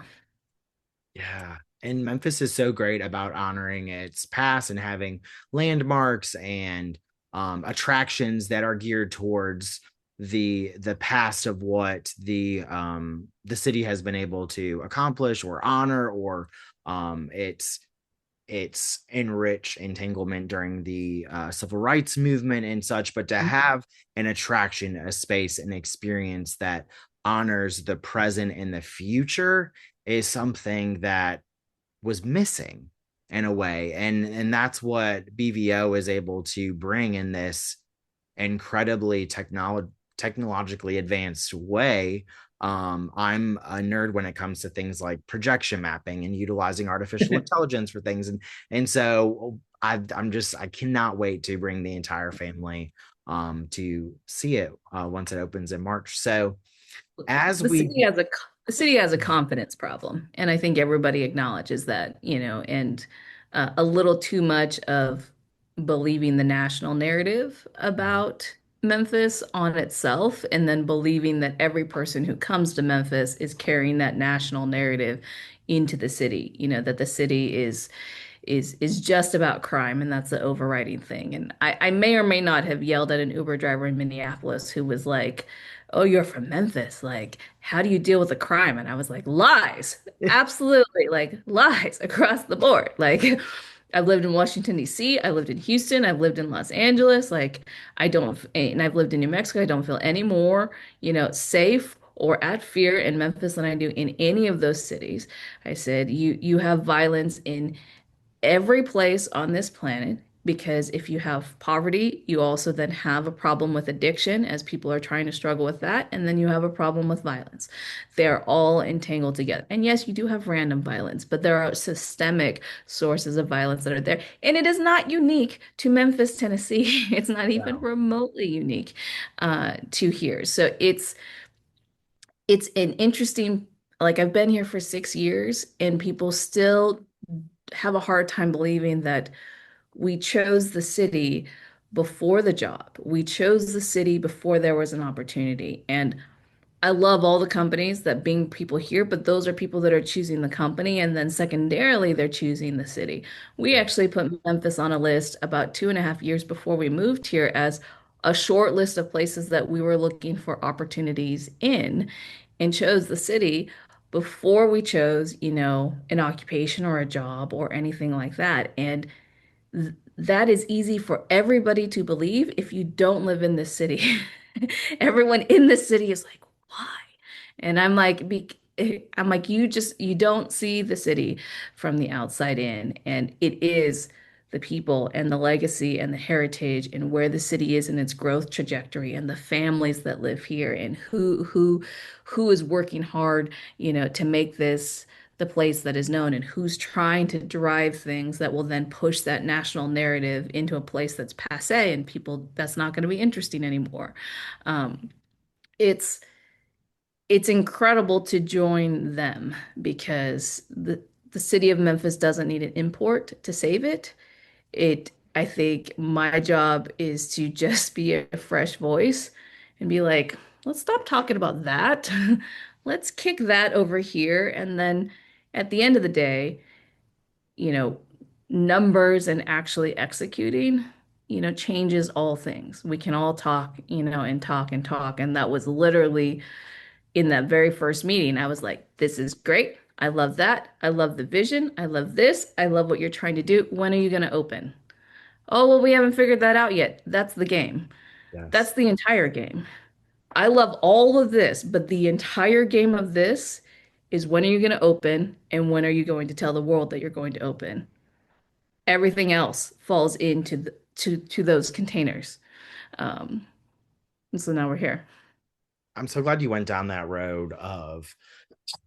Yeah. And Memphis is so great about honoring its past and having landmarks and attractions that are geared towards the past of what the city has been able to accomplish or honor, or its enrich entanglement during the civil rights movement and such. But to have an attraction, a space, an experience that honors the present and the future is something that was missing in a way. And that's what BVO is able to bring in this incredibly technologically advanced way. I'm a nerd when it comes to things like projection mapping and utilizing artificial intelligence for things, and so I cannot wait to bring the entire family to see it once it opens in March. So as the we city has a the city has a confidence problem, and I think everybody acknowledges that, and a little too much of believing the national narrative about Memphis on itself, and then believing that every person who comes to Memphis is carrying that national narrative into the city, that the city is just about crime, and that's the overriding thing. And I may or may not have yelled at an Uber driver in Minneapolis who was like, "Oh, you're from Memphis. Like, how do you deal with the crime?" And I was like, "Lies. Absolutely. Like, lies across the board." Like, I've lived in Washington, D.C., I lived in Houston, I've lived in Los Angeles. Like, and I've lived in New Mexico. I don't feel any more, safe or at fear in Memphis than I do in any of those cities. I said, you have violence in every place on this planet, because if you have poverty, you also then have a problem with addiction as people are trying to struggle with that, and then you have a problem with violence. They're all entangled together. And yes, you do have random violence, but there are systemic sources of violence that are there. And it is not unique to Memphis, Tennessee. It's not even Wow. remotely unique to here. So it's an interesting, like, I've been here for 6 years, and people still have a hard time believing that we chose the city before the job. We chose the city before there was an opportunity. And I love all the companies that bring people here, but those are people that are choosing the company. And then secondarily, they're choosing the city. We Yeah. actually put Memphis on a list about 2.5 years before we moved here as a short list of places that we were looking for opportunities in. and chose the city before we chose, an occupation or a job or anything like that. And that is easy for everybody to believe if you don't live in this city. Everyone in the city is like, why? And I'm like, you don't see the city from the outside in. And it is the people and the legacy and the heritage and where the city is in its growth trajectory and the families that live here and who is working hard, to make this the place that is known and who's trying to drive things that will then push that national narrative into a place that's passé and people that's not going to be interesting anymore. Um, it's it's incredible to join them because the city of Memphis doesn't need an import to save it. I think my job is to just be a fresh voice and be like, let's stop talking about that. Let's kick that over here. And then at the end of the day, you know, numbers and actually executing, changes all things. We can all talk, and talk and talk. And that was literally in that very first meeting. I was like, this is great. I love that. I love the vision. I love this. I love what you're trying to do. When are you going to open? Oh, well, we haven't figured that out yet. That's the game. That's Yes. the entire game. I love all of this, but the entire game of this is when are you going to open and when are you going to tell the world that you're going to open? Everything else falls into to those containers. Um, and so now we're here. I'm so glad you went down that road of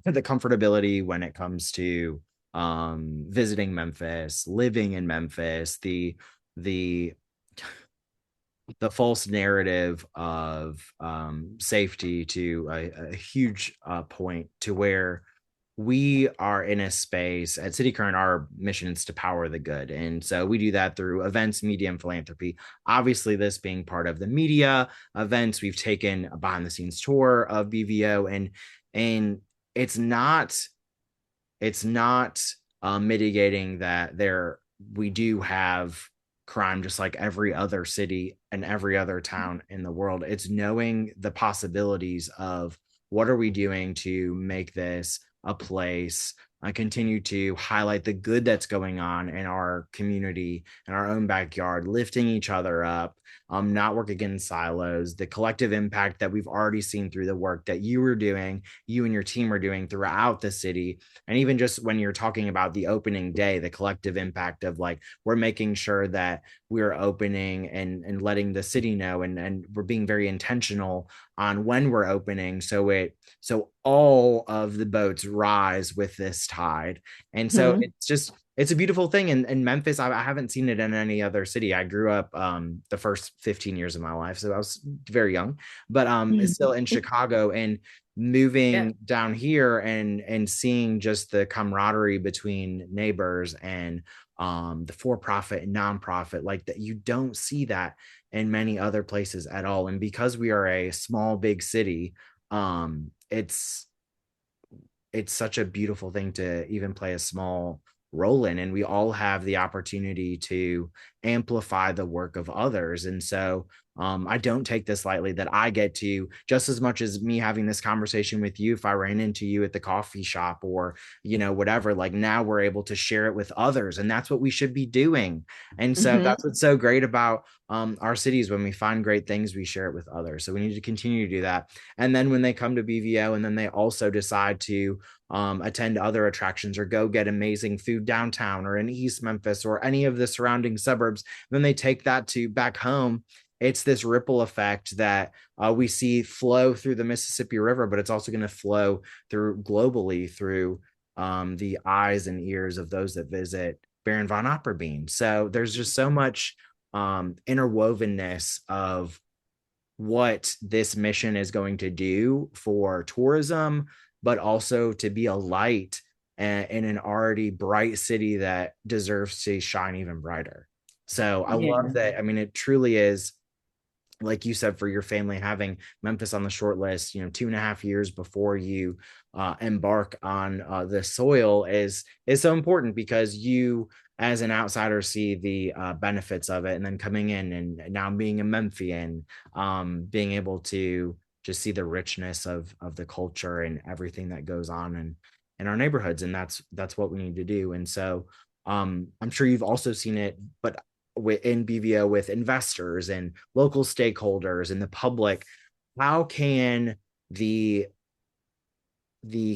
the comfortability when it comes to visiting Memphis, living in Memphis, the the false narrative of safety to a huge point to where we are in a space at City Current. Our mission is to power the good. And so we do that through events, media, and philanthropy. Obviously, this being part of the media events, we've taken a behind the scenes tour of BVO, and it's not mitigating that we do have crime just like every other city and every other town in the world. It's knowing the possibilities of what are we doing to make this a place. I continue to highlight the good that's going on in our community, in our own backyard, lifting each other up, not work against silos, the collective impact that we've already seen through the work that you and your team are doing throughout the city. And even just when you're talking about the opening day, the collective impact of like, we're making sure that we're opening and letting the city know, and we're being very intentional on when we're opening. So all of the boats rise with this tide. And so Mhm. it's a beautiful thing. In Memphis, I haven't seen it in any other city. I grew up the first 15 years of my life, so I was very young, but it's still in Chicago, and Yeah. moving down here and seeing just the camaraderie between neighbors and the for-profit and nonprofit, like that, you don't see that in many other places at all. And because we are a small big city, it's such a beautiful thing to even play a small role in, and we all have the opportunity to amplify the work of others. And so I don't take this lightly that I get to, just as much as me having this conversation with you, if I ran into you at the coffee shop or whatever, like now we're able to share it with others, and that's what we should be doing. And so Hmm. that's what's so great about our cities. When we find great things, we share it with others, so we need to continue to do that. And then when they come to BVO and then they also decide to attend other attractions or go get amazing food downtown or in East Memphis or any of the surrounding suburbs, then they take that to back home. It's this ripple effect that we see flow through the Mississippi River, but it's also going to flow through globally through the eyes and ears of those that visit Baron Von Opperbean. So there's just so much interwovenness of what this mission is going to do for tourism, but also to be a light in an already bright city that deserves to shine even brighter. So I Yeah. love that. I mean, it truly is, like you said, for your family, having Memphis on the short list, 2.5 years before you embark on the soil is so important, because you as an outsider see the benefits of it, and then coming in and now being a Memphian, being able to just see the richness of the culture and everything that goes on in our neighborhoods. And that's what we need to do. And so I'm sure you've also seen it, but in BVO with investors and local stakeholders and the public, how can the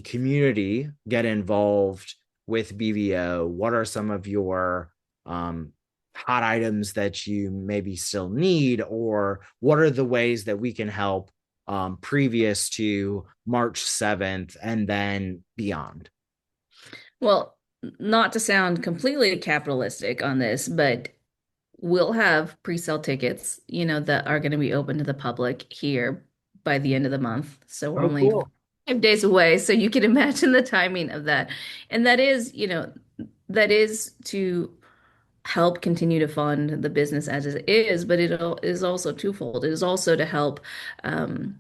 community get involved with BVO? What are some of your hot items that you maybe still need, or what are the ways that we can help previous to March 7th and then beyond? Well, not to sound completely capitalistic on this, but we'll have pre-sale tickets, that are going to be open to the public here by the end of the month. So we're Oh, only cool. 5 days away. So you can imagine the timing of that. And that is to help continue to fund the business as it is, but is also twofold. It is also to um,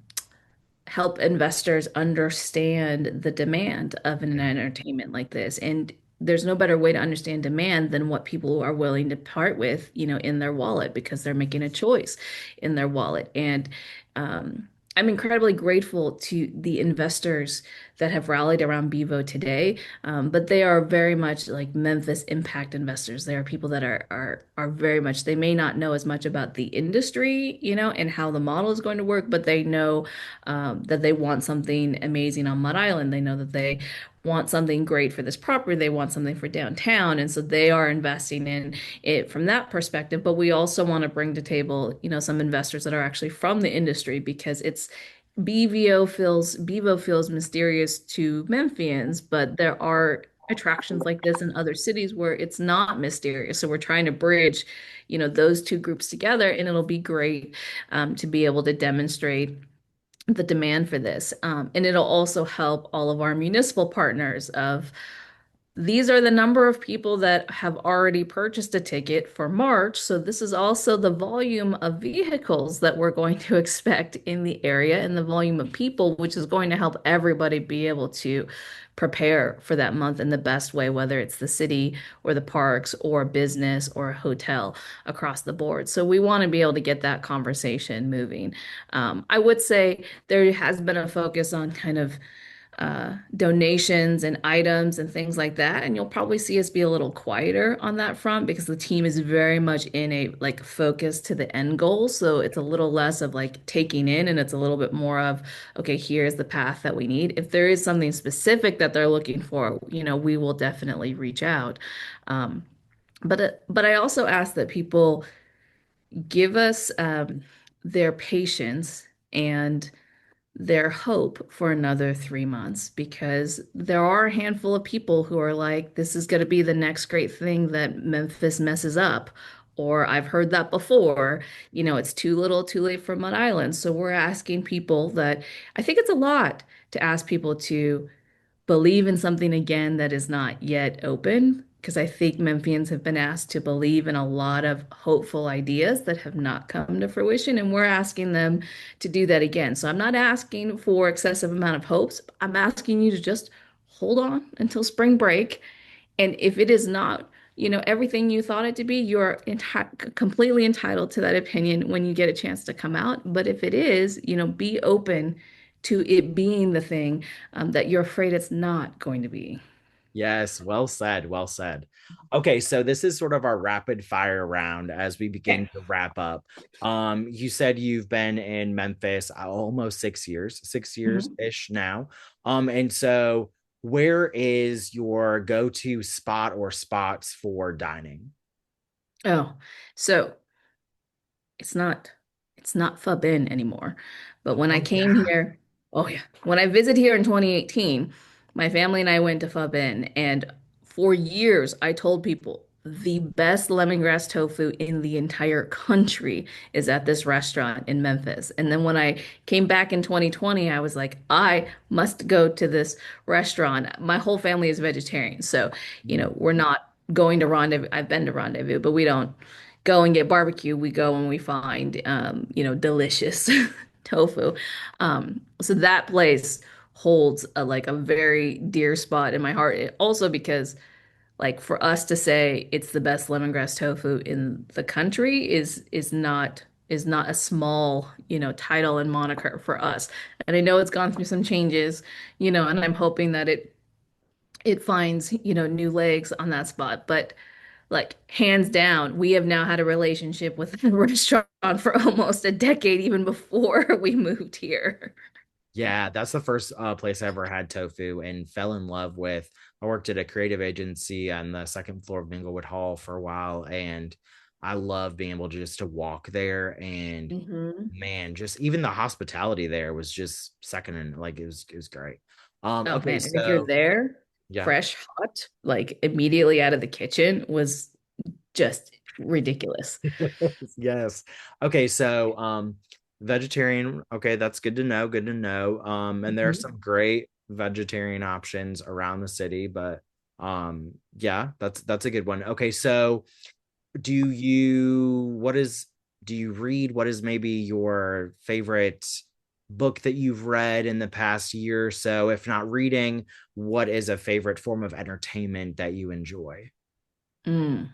help investors understand the demand of an entertainment like this. And there's no better way to understand demand than what people are willing to part with, in their wallet, because they're making a choice in their wallet. And I'm incredibly grateful to the investors that have rallied around Bevo today. But they are very much like Memphis impact investors. They are people that are very much, they may not know as much about the industry, and how the model is going to work, but they know that they want something amazing on Mud Island. They know that they want something great for this property. They want something for downtown. And so they are investing in it from that perspective. But we also want to bring to table, some investors that are actually from the industry, because Bevo feels mysterious to Memphians, but there are attractions like this in other cities where it's not mysterious. So we're trying to bridge, those two groups together, and it'll be great to be able to demonstrate the demand for this. And it'll also help all of our municipal partners of these are the number of people that have already purchased a ticket for March. So this is also the volume of vehicles that we're going to expect in the area and the volume of people, which is going to help everybody be able to prepare for that month in the best way, whether it's the city or the parks or business or a hotel across the board. So we want to be able to get that conversation moving. I would say there has been a focus on kind of donations and items and things like that. And you'll probably see us be a little quieter on that front because the team is very much in a like focus to the end goal. So it's a little less of like taking in and it's a little bit more of, okay, here's the path that we need. If there is something specific that they're looking for, we will definitely reach out. Um, but I also ask that people give us their patience and their hope for another 3 months, because there are a handful of people who are like, this is going to be the next great thing that Memphis messes up. Or I've heard that before, it's too little, too late for Mud Island. So we're asking people that I think it's a lot to ask people to believe in something again that is not yet open. Because I think Memphians have been asked to believe in a lot of hopeful ideas that have not come to fruition, and we're asking them to do that again. So I'm not asking for excessive amount of hopes. I'm asking you to just hold on until spring break. And if it is not, everything you thought it to be, you're completely entitled to that opinion when you get a chance to come out. But if it is, be open to it being the thing that you're afraid it's not going to be. Yes, well said, well said. Okay, so this is sort of our rapid fire round as we begin Okay. to wrap up. You said you've been in Memphis almost 6 years, 6 years Mhm. ish now. And so where is your go-to spot or spots for dining? Oh, so it's not it's not Fub In anymore. But when I Oh came yeah. here, oh yeah, when I visited here in 2018, my family and I went to Fub In, and for years I told people the best lemongrass tofu in the entire country is at this restaurant in Memphis. And then when I came back in 2020, I was like, I must go to this restaurant. My whole family is vegetarian, so we're not going to Rendezvous. I've been to Rendezvous, but we don't go and get barbecue. We go and we find, delicious tofu. So that place holds like a very dear spot in my heart. Also because like for us to say it's the best lemongrass tofu in the country is not is not a small, title and moniker for us. And I know it's gone through some changes, and I'm hoping that it finds, new legs on that spot. But like hands down, we have now had a relationship with the restaurant for almost a decade, even before we moved here. Yeah, that's the first place I ever had tofu and fell in love with. I worked at a creative agency on the second floor of Minglewood Hall for a while, and I love being able to just to walk there. And Hmm. man, just even the hospitality there was just second, and like it was great. Oh Okay, man, and if you're so there, yeah. fresh, hot, like immediately out of the kitchen was just ridiculous. Yes. Okay, so vegetarian, okay, that's good to know, good to know. And there are Mhm. some great vegetarian options around the city, but yeah, that's a good one. Okay, so do you what is do you read? What is maybe your favorite book that you've read in the past year or so? If not reading, what is a favorite form of entertainment that you enjoy? Mm.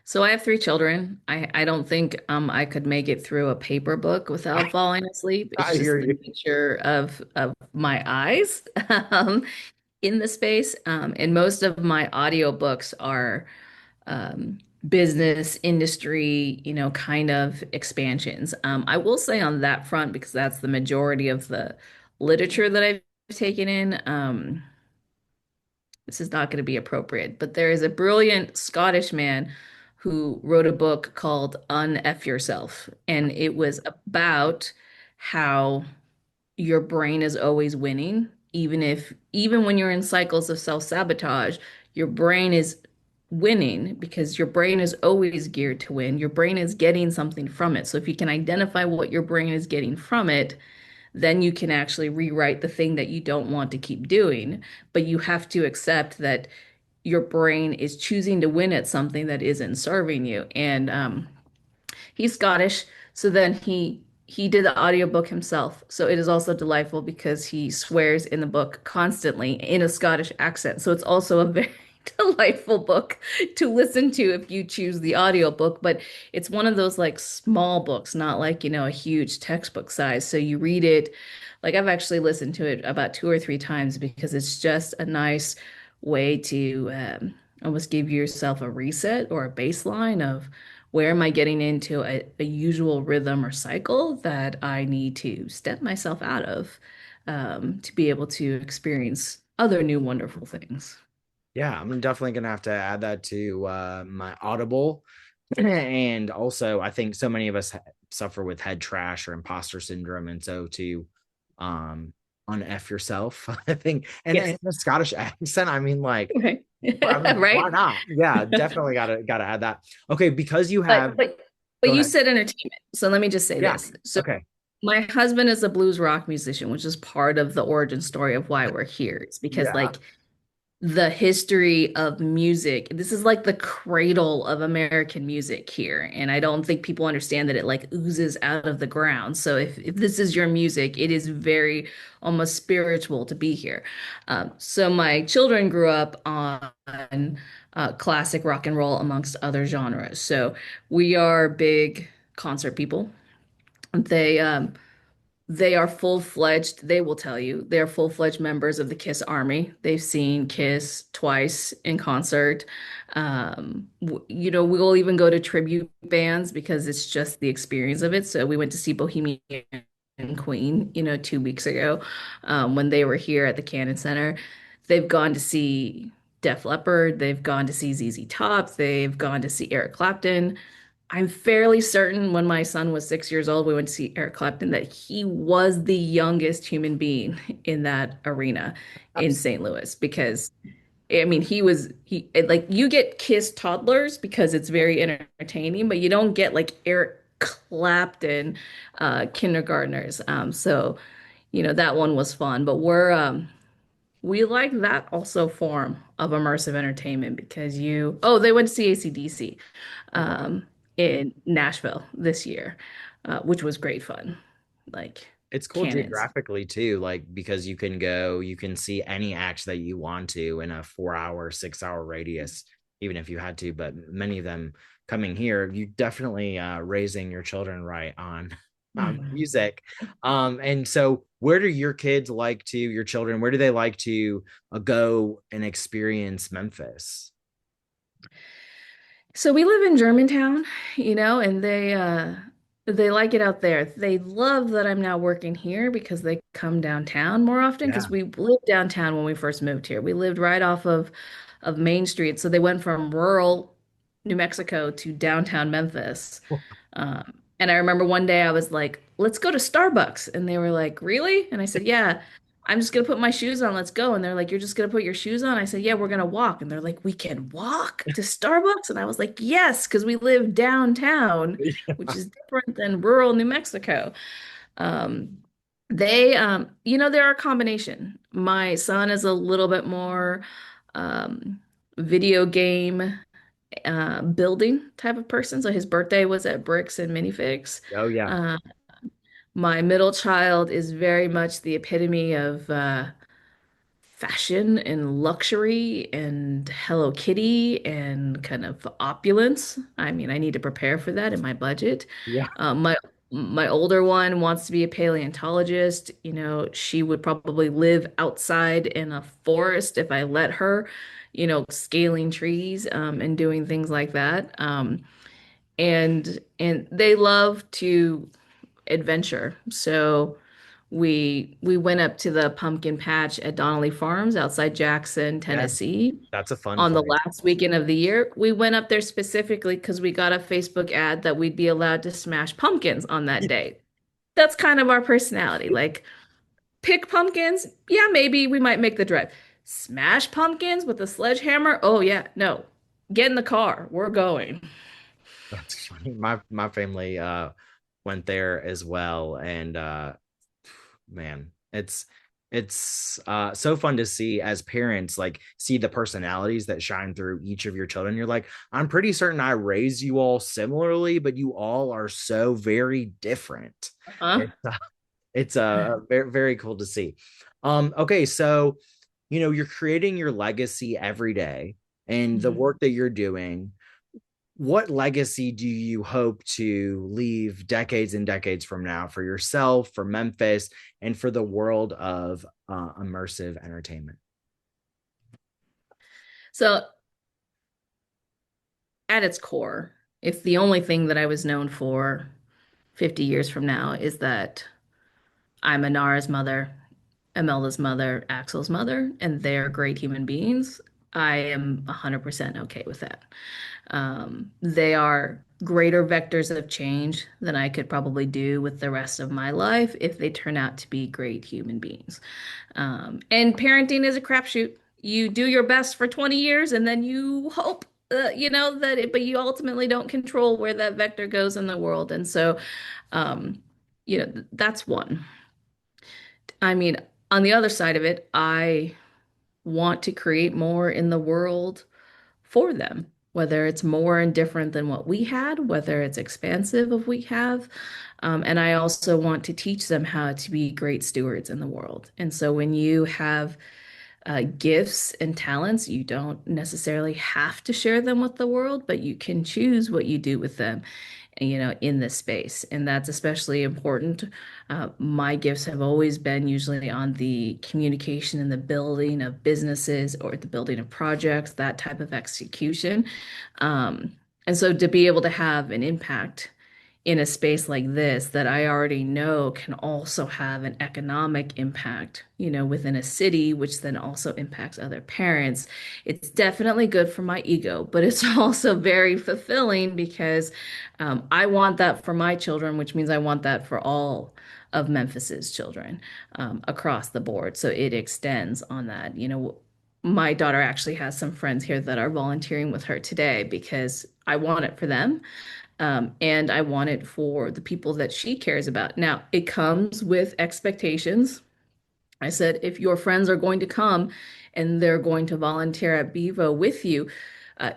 So I have three children. I don't think I could make it through a paper book without falling asleep. I It's hear just the you. nature of my eyes um, in the space. And most of my audiobooks are business industry, kind of expansions. I will say on that front, because that's the majority of the literature that I've taken in. This is not going to be appropriate, but there is a brilliant Scottish man who wrote a book called Un-F Yourself, and it was about how your brain is always winning, even when you're in cycles of self-sabotage, your brain is winning because your brain is always geared to win. Your brain is getting something from it. So if you can identify what your brain is getting from it, then you can actually rewrite the thing that you don't want to keep doing. But you have to accept that your brain is choosing to win at something that isn't serving you. And he's Scottish, so then he did the audiobook himself. So it is also delightful because he swears in the book constantly in a Scottish accent. So it's also a very delightful book to listen to if you choose the audiobook, but it's one of those like small books, not like, a huge textbook size. So you read it, like I've actually listened to it about two or three times because it's just a nice way to almost give yourself a reset or a baseline of where am I getting into a usual rhythm or cycle that I need to step myself out of to be able to experience other new wonderful things. Yeah, I'm definitely gonna have to add that to my Audible. And also, I think so many of us suffer with head trash or imposter syndrome, and so to un-F yourself, I think, and Yes. the Scottish accent. I mean, like, Okay. I mean, why Right? not? Yeah, definitely gotta add that. Okay, because you But have. but but Go you ahead. said entertainment. So let me just say Yeah. this. So Okay. my husband is a blues rock musician, which is part of the origin story of why we're here. It's because Yeah. like the history of music. This is like the cradle of American music here. And I don't think people understand that it like oozes out of the ground. So if this is your music, it is very almost spiritual to be here. So my children grew up on classic rock and roll amongst other genres. So we are big concert people. They they are full-fledged, they will tell you, they're full-fledged members of the Kiss Army. They've seen Kiss twice in concert. We'll even go to tribute bands because it's just the experience of it. So we went to see Bohemian Queen, 2 weeks ago, when they were here at the Cannon Center. They've gone to see Def Leppard, they've gone to see ZZ Top, they've gone to see Eric Clapton. I'm fairly certain when my son was 6 years old, we went to see Eric Clapton, that he was the youngest human being in that arena in St. Louis because I mean like you get Kiss toddlers because it's very entertaining, but you don't get like Eric Clapton kindergartners. So that one was fun, but we like that also form of immersive entertainment because they went to see AC/DC Okay. um, in Nashville this year, which was great fun. Like It's cool cannons. geographically too, like because you can see any act that you want to in a 4 hour, 6 hour radius. even if you had to, but many of them coming here, you definitely raising your children right on music. And so where do your kids like to, your children, where do they like to go and experience Memphis? So we live in Germantown, and they like it out there. They love that I'm now working here because they come downtown more often Yeah. because we lived downtown when we first moved here. We lived right off of Main Street. So they went from rural New Mexico to downtown Memphis. And I remember one day I was like, let's go to Starbucks. And they were like, really? And I said, yeah, I'm just gonna put my shoes on. Let's go. And they're like, you're just gonna put your shoes on? I said, yeah, we're gonna walk. And they're like, we can walk to Starbucks? And I was like, yes, because we live downtown, which is different than rural New Mexico. Um, they're a combination. My son is a little bit more um, video game building type of person. So his birthday was at Bricks and Minifigs. Oh yeah. Uh, my middle child is very much the epitome of fashion and luxury and Hello Kitty and kind of opulence. I mean, I need to prepare for that in my budget. Yeah. My older one wants to be a paleontologist. She would probably live outside in a forest if I let her, scaling trees and doing things like that. And they love to adventure. So we went up to the pumpkin patch at Donnelly Farms outside Jackson, Yeah. Tennessee That's a fun on the place. last weekend of the year. We went up there specifically because we got a Facebook ad that we'd be allowed to smash pumpkins on that day. That's kind of our personality. Like, pick pumpkins. Yeah, maybe we might make the drive. Smash pumpkins with a sledgehammer. Oh yeah, no. Get in the car. We're going. That's funny. My family went there as well, and man, it's so fun to see as parents, like see the personalities that shine through each of your children. You're like, I'm pretty certain I raised you all similarly, but you all are so very different. Huh? It's very, very cool to see. Okay, so you're creating your legacy every day and the Mhm. work that you're doing. What legacy do you hope to leave decades and decades from now for yourself, for Memphis, and for the world of immersive entertainment? So at its core, if the only thing that I was known for 50 years from now is that I'm Anara's mother, Imelda's mother, Axel's mother, and they're great human beings, I am 100% okay with that. They are greater vectors of change than I could probably do with the rest of my life if they turn out to be great human beings. And parenting is a crapshoot. You do your best for 20 years and then you hope, but you ultimately don't control where that vector goes in the world. And so, um, that's one. I mean, on the other side of it, I want to create more in the world for them, whether it's more and different than what we had, whether it's expansive of we have. And I also want to teach them how to be great stewards in the world. And so when you have gifts and talents, you don't necessarily have to share them with the world, but you can choose what you do with them, in this space. And that's especially important. My gifts have always been usually on the communication and the building of businesses or the building of projects, that type of execution. And so to be able to have an impact in a space like this that I already know can also have an economic impact, within a city, which then also impacts other parents. It's definitely good for my ego, but it's also very fulfilling because I want that for my children, which means I want that for all of Memphis's children across the board. So it extends on that. My daughter actually has some friends here that are volunteering with her today because I want it for them. And I want it for the people that she cares about. Now, it comes with expectations. I said, if your friends are going to come and they're going to volunteer at BVO with you,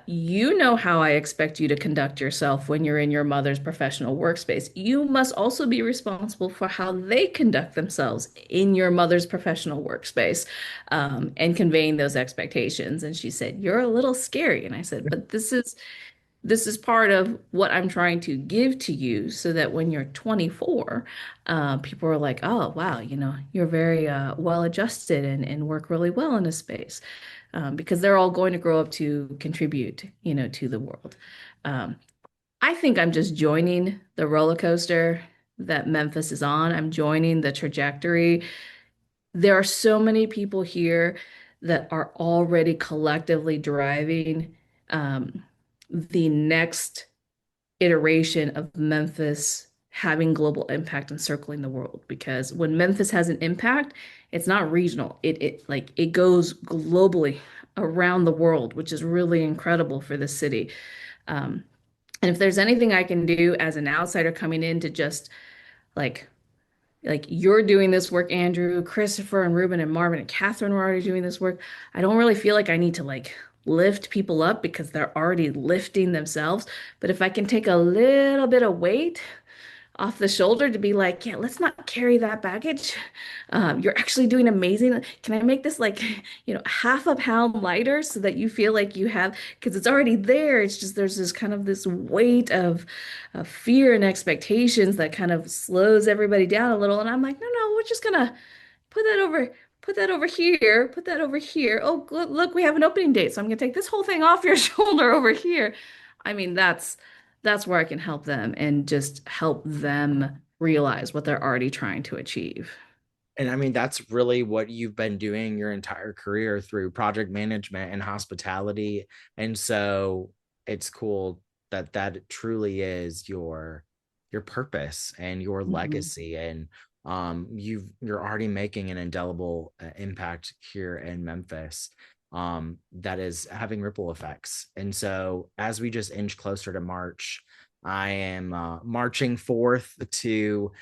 You know how I expect you to conduct yourself when you're in your mother's professional workspace. You must also be responsible for how they conduct themselves in your mother's professional workspace, and conveying those expectations. And she said, "You're a little scary." And I said, "But this is part of what I'm trying to give to you so that when you're 24, people are like, oh, wow, you're very well adjusted and work really well in a space." Because they're all going to grow up to contribute, to the world. Um, I think I'm just joining the roller coaster that Memphis is on. I'm joining the trajectory. There are so many people here that are already collectively driving um, the next iteration of Memphis having global impact and circling the world. Because when Memphis has an impact, it's not regional. It goes globally around the world, which is really incredible for the city. Um, and if there's anything I can do as an outsider coming in to just like you're doing this work, Andrew, Christopher and Ruben and Marvin and Catherine were already doing this work. I don't really feel like I need to lift people up because they're already lifting themselves. But if I can take a little bit of weight off the shoulder to be like, yeah, let's not carry that baggage. You're actually doing amazing. Can I make this half a pound lighter so that you feel like you have, because it's already there. It's just there's this kind of this weight of fear and expectations that kind of slows everybody down a little. And I'm like, no, we're just gonna put that over. Put that over here. Put that over here. Oh, good. Look, we have an opening date. So I'm gonna take this whole thing off your shoulder over here. I mean, that's where I can help them and just help them realize what they're already trying to achieve. And I mean, that's really what you've been doing your entire career through project management and hospitality. And so it's cool that that truly is your purpose and your Mhm. legacy. And you're already making an indelible impact here in Memphis that is having ripple effects. And so as we just inch closer to March, I am marching forth to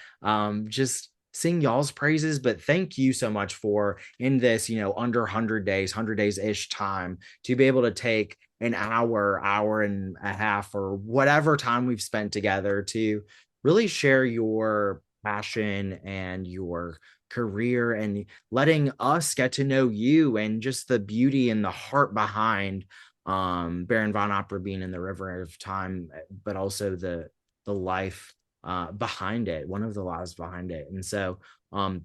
just sing y'all's praises. But thank you so much for in this, under 100 days ish time to be able to take an hour and a half, or whatever time we've spent together to really share your passion and your career, and letting us get to know you and just the beauty and the heart behind Baron Von Opperbean and the River of Time, but also the life behind it, one of the lives behind it. And so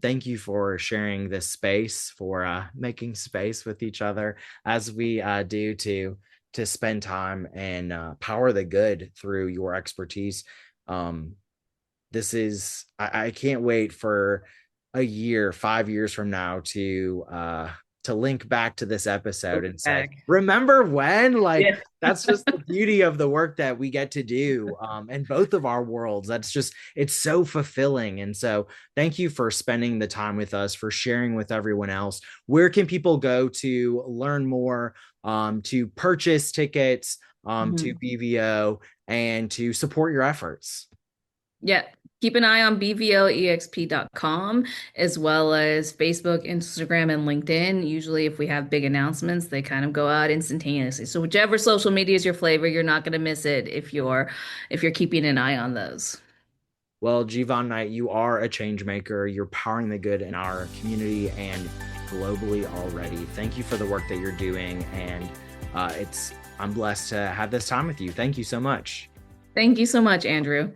thank you for sharing this space, for making space with each other as we do to spend time and power the good through your expertise. This is I can't wait for a year, 5 years from now to link back to this episode and say, remember when? Yeah. That's just the beauty of the work that we get to do in both of our worlds. It's so fulfilling. And so thank you for spending the time with us, for sharing with everyone else. Where can people go to learn more, to purchase tickets, to Mhm. BVO, and to support your efforts? Yeah. Keep an eye on bvoexp.com, as well as Facebook, Instagram, and LinkedIn. Usually, if we have big announcements, they kind of go out instantaneously. So whichever social media is your flavor, you're not going to miss it if you're keeping an eye on those. Well, Vahn Knight, you are a change maker. You're powering the good in our community and globally already. Thank you for the work that you're doing. And I'm blessed to have this time with you. Thank you so much. Thank you so much, Andrew.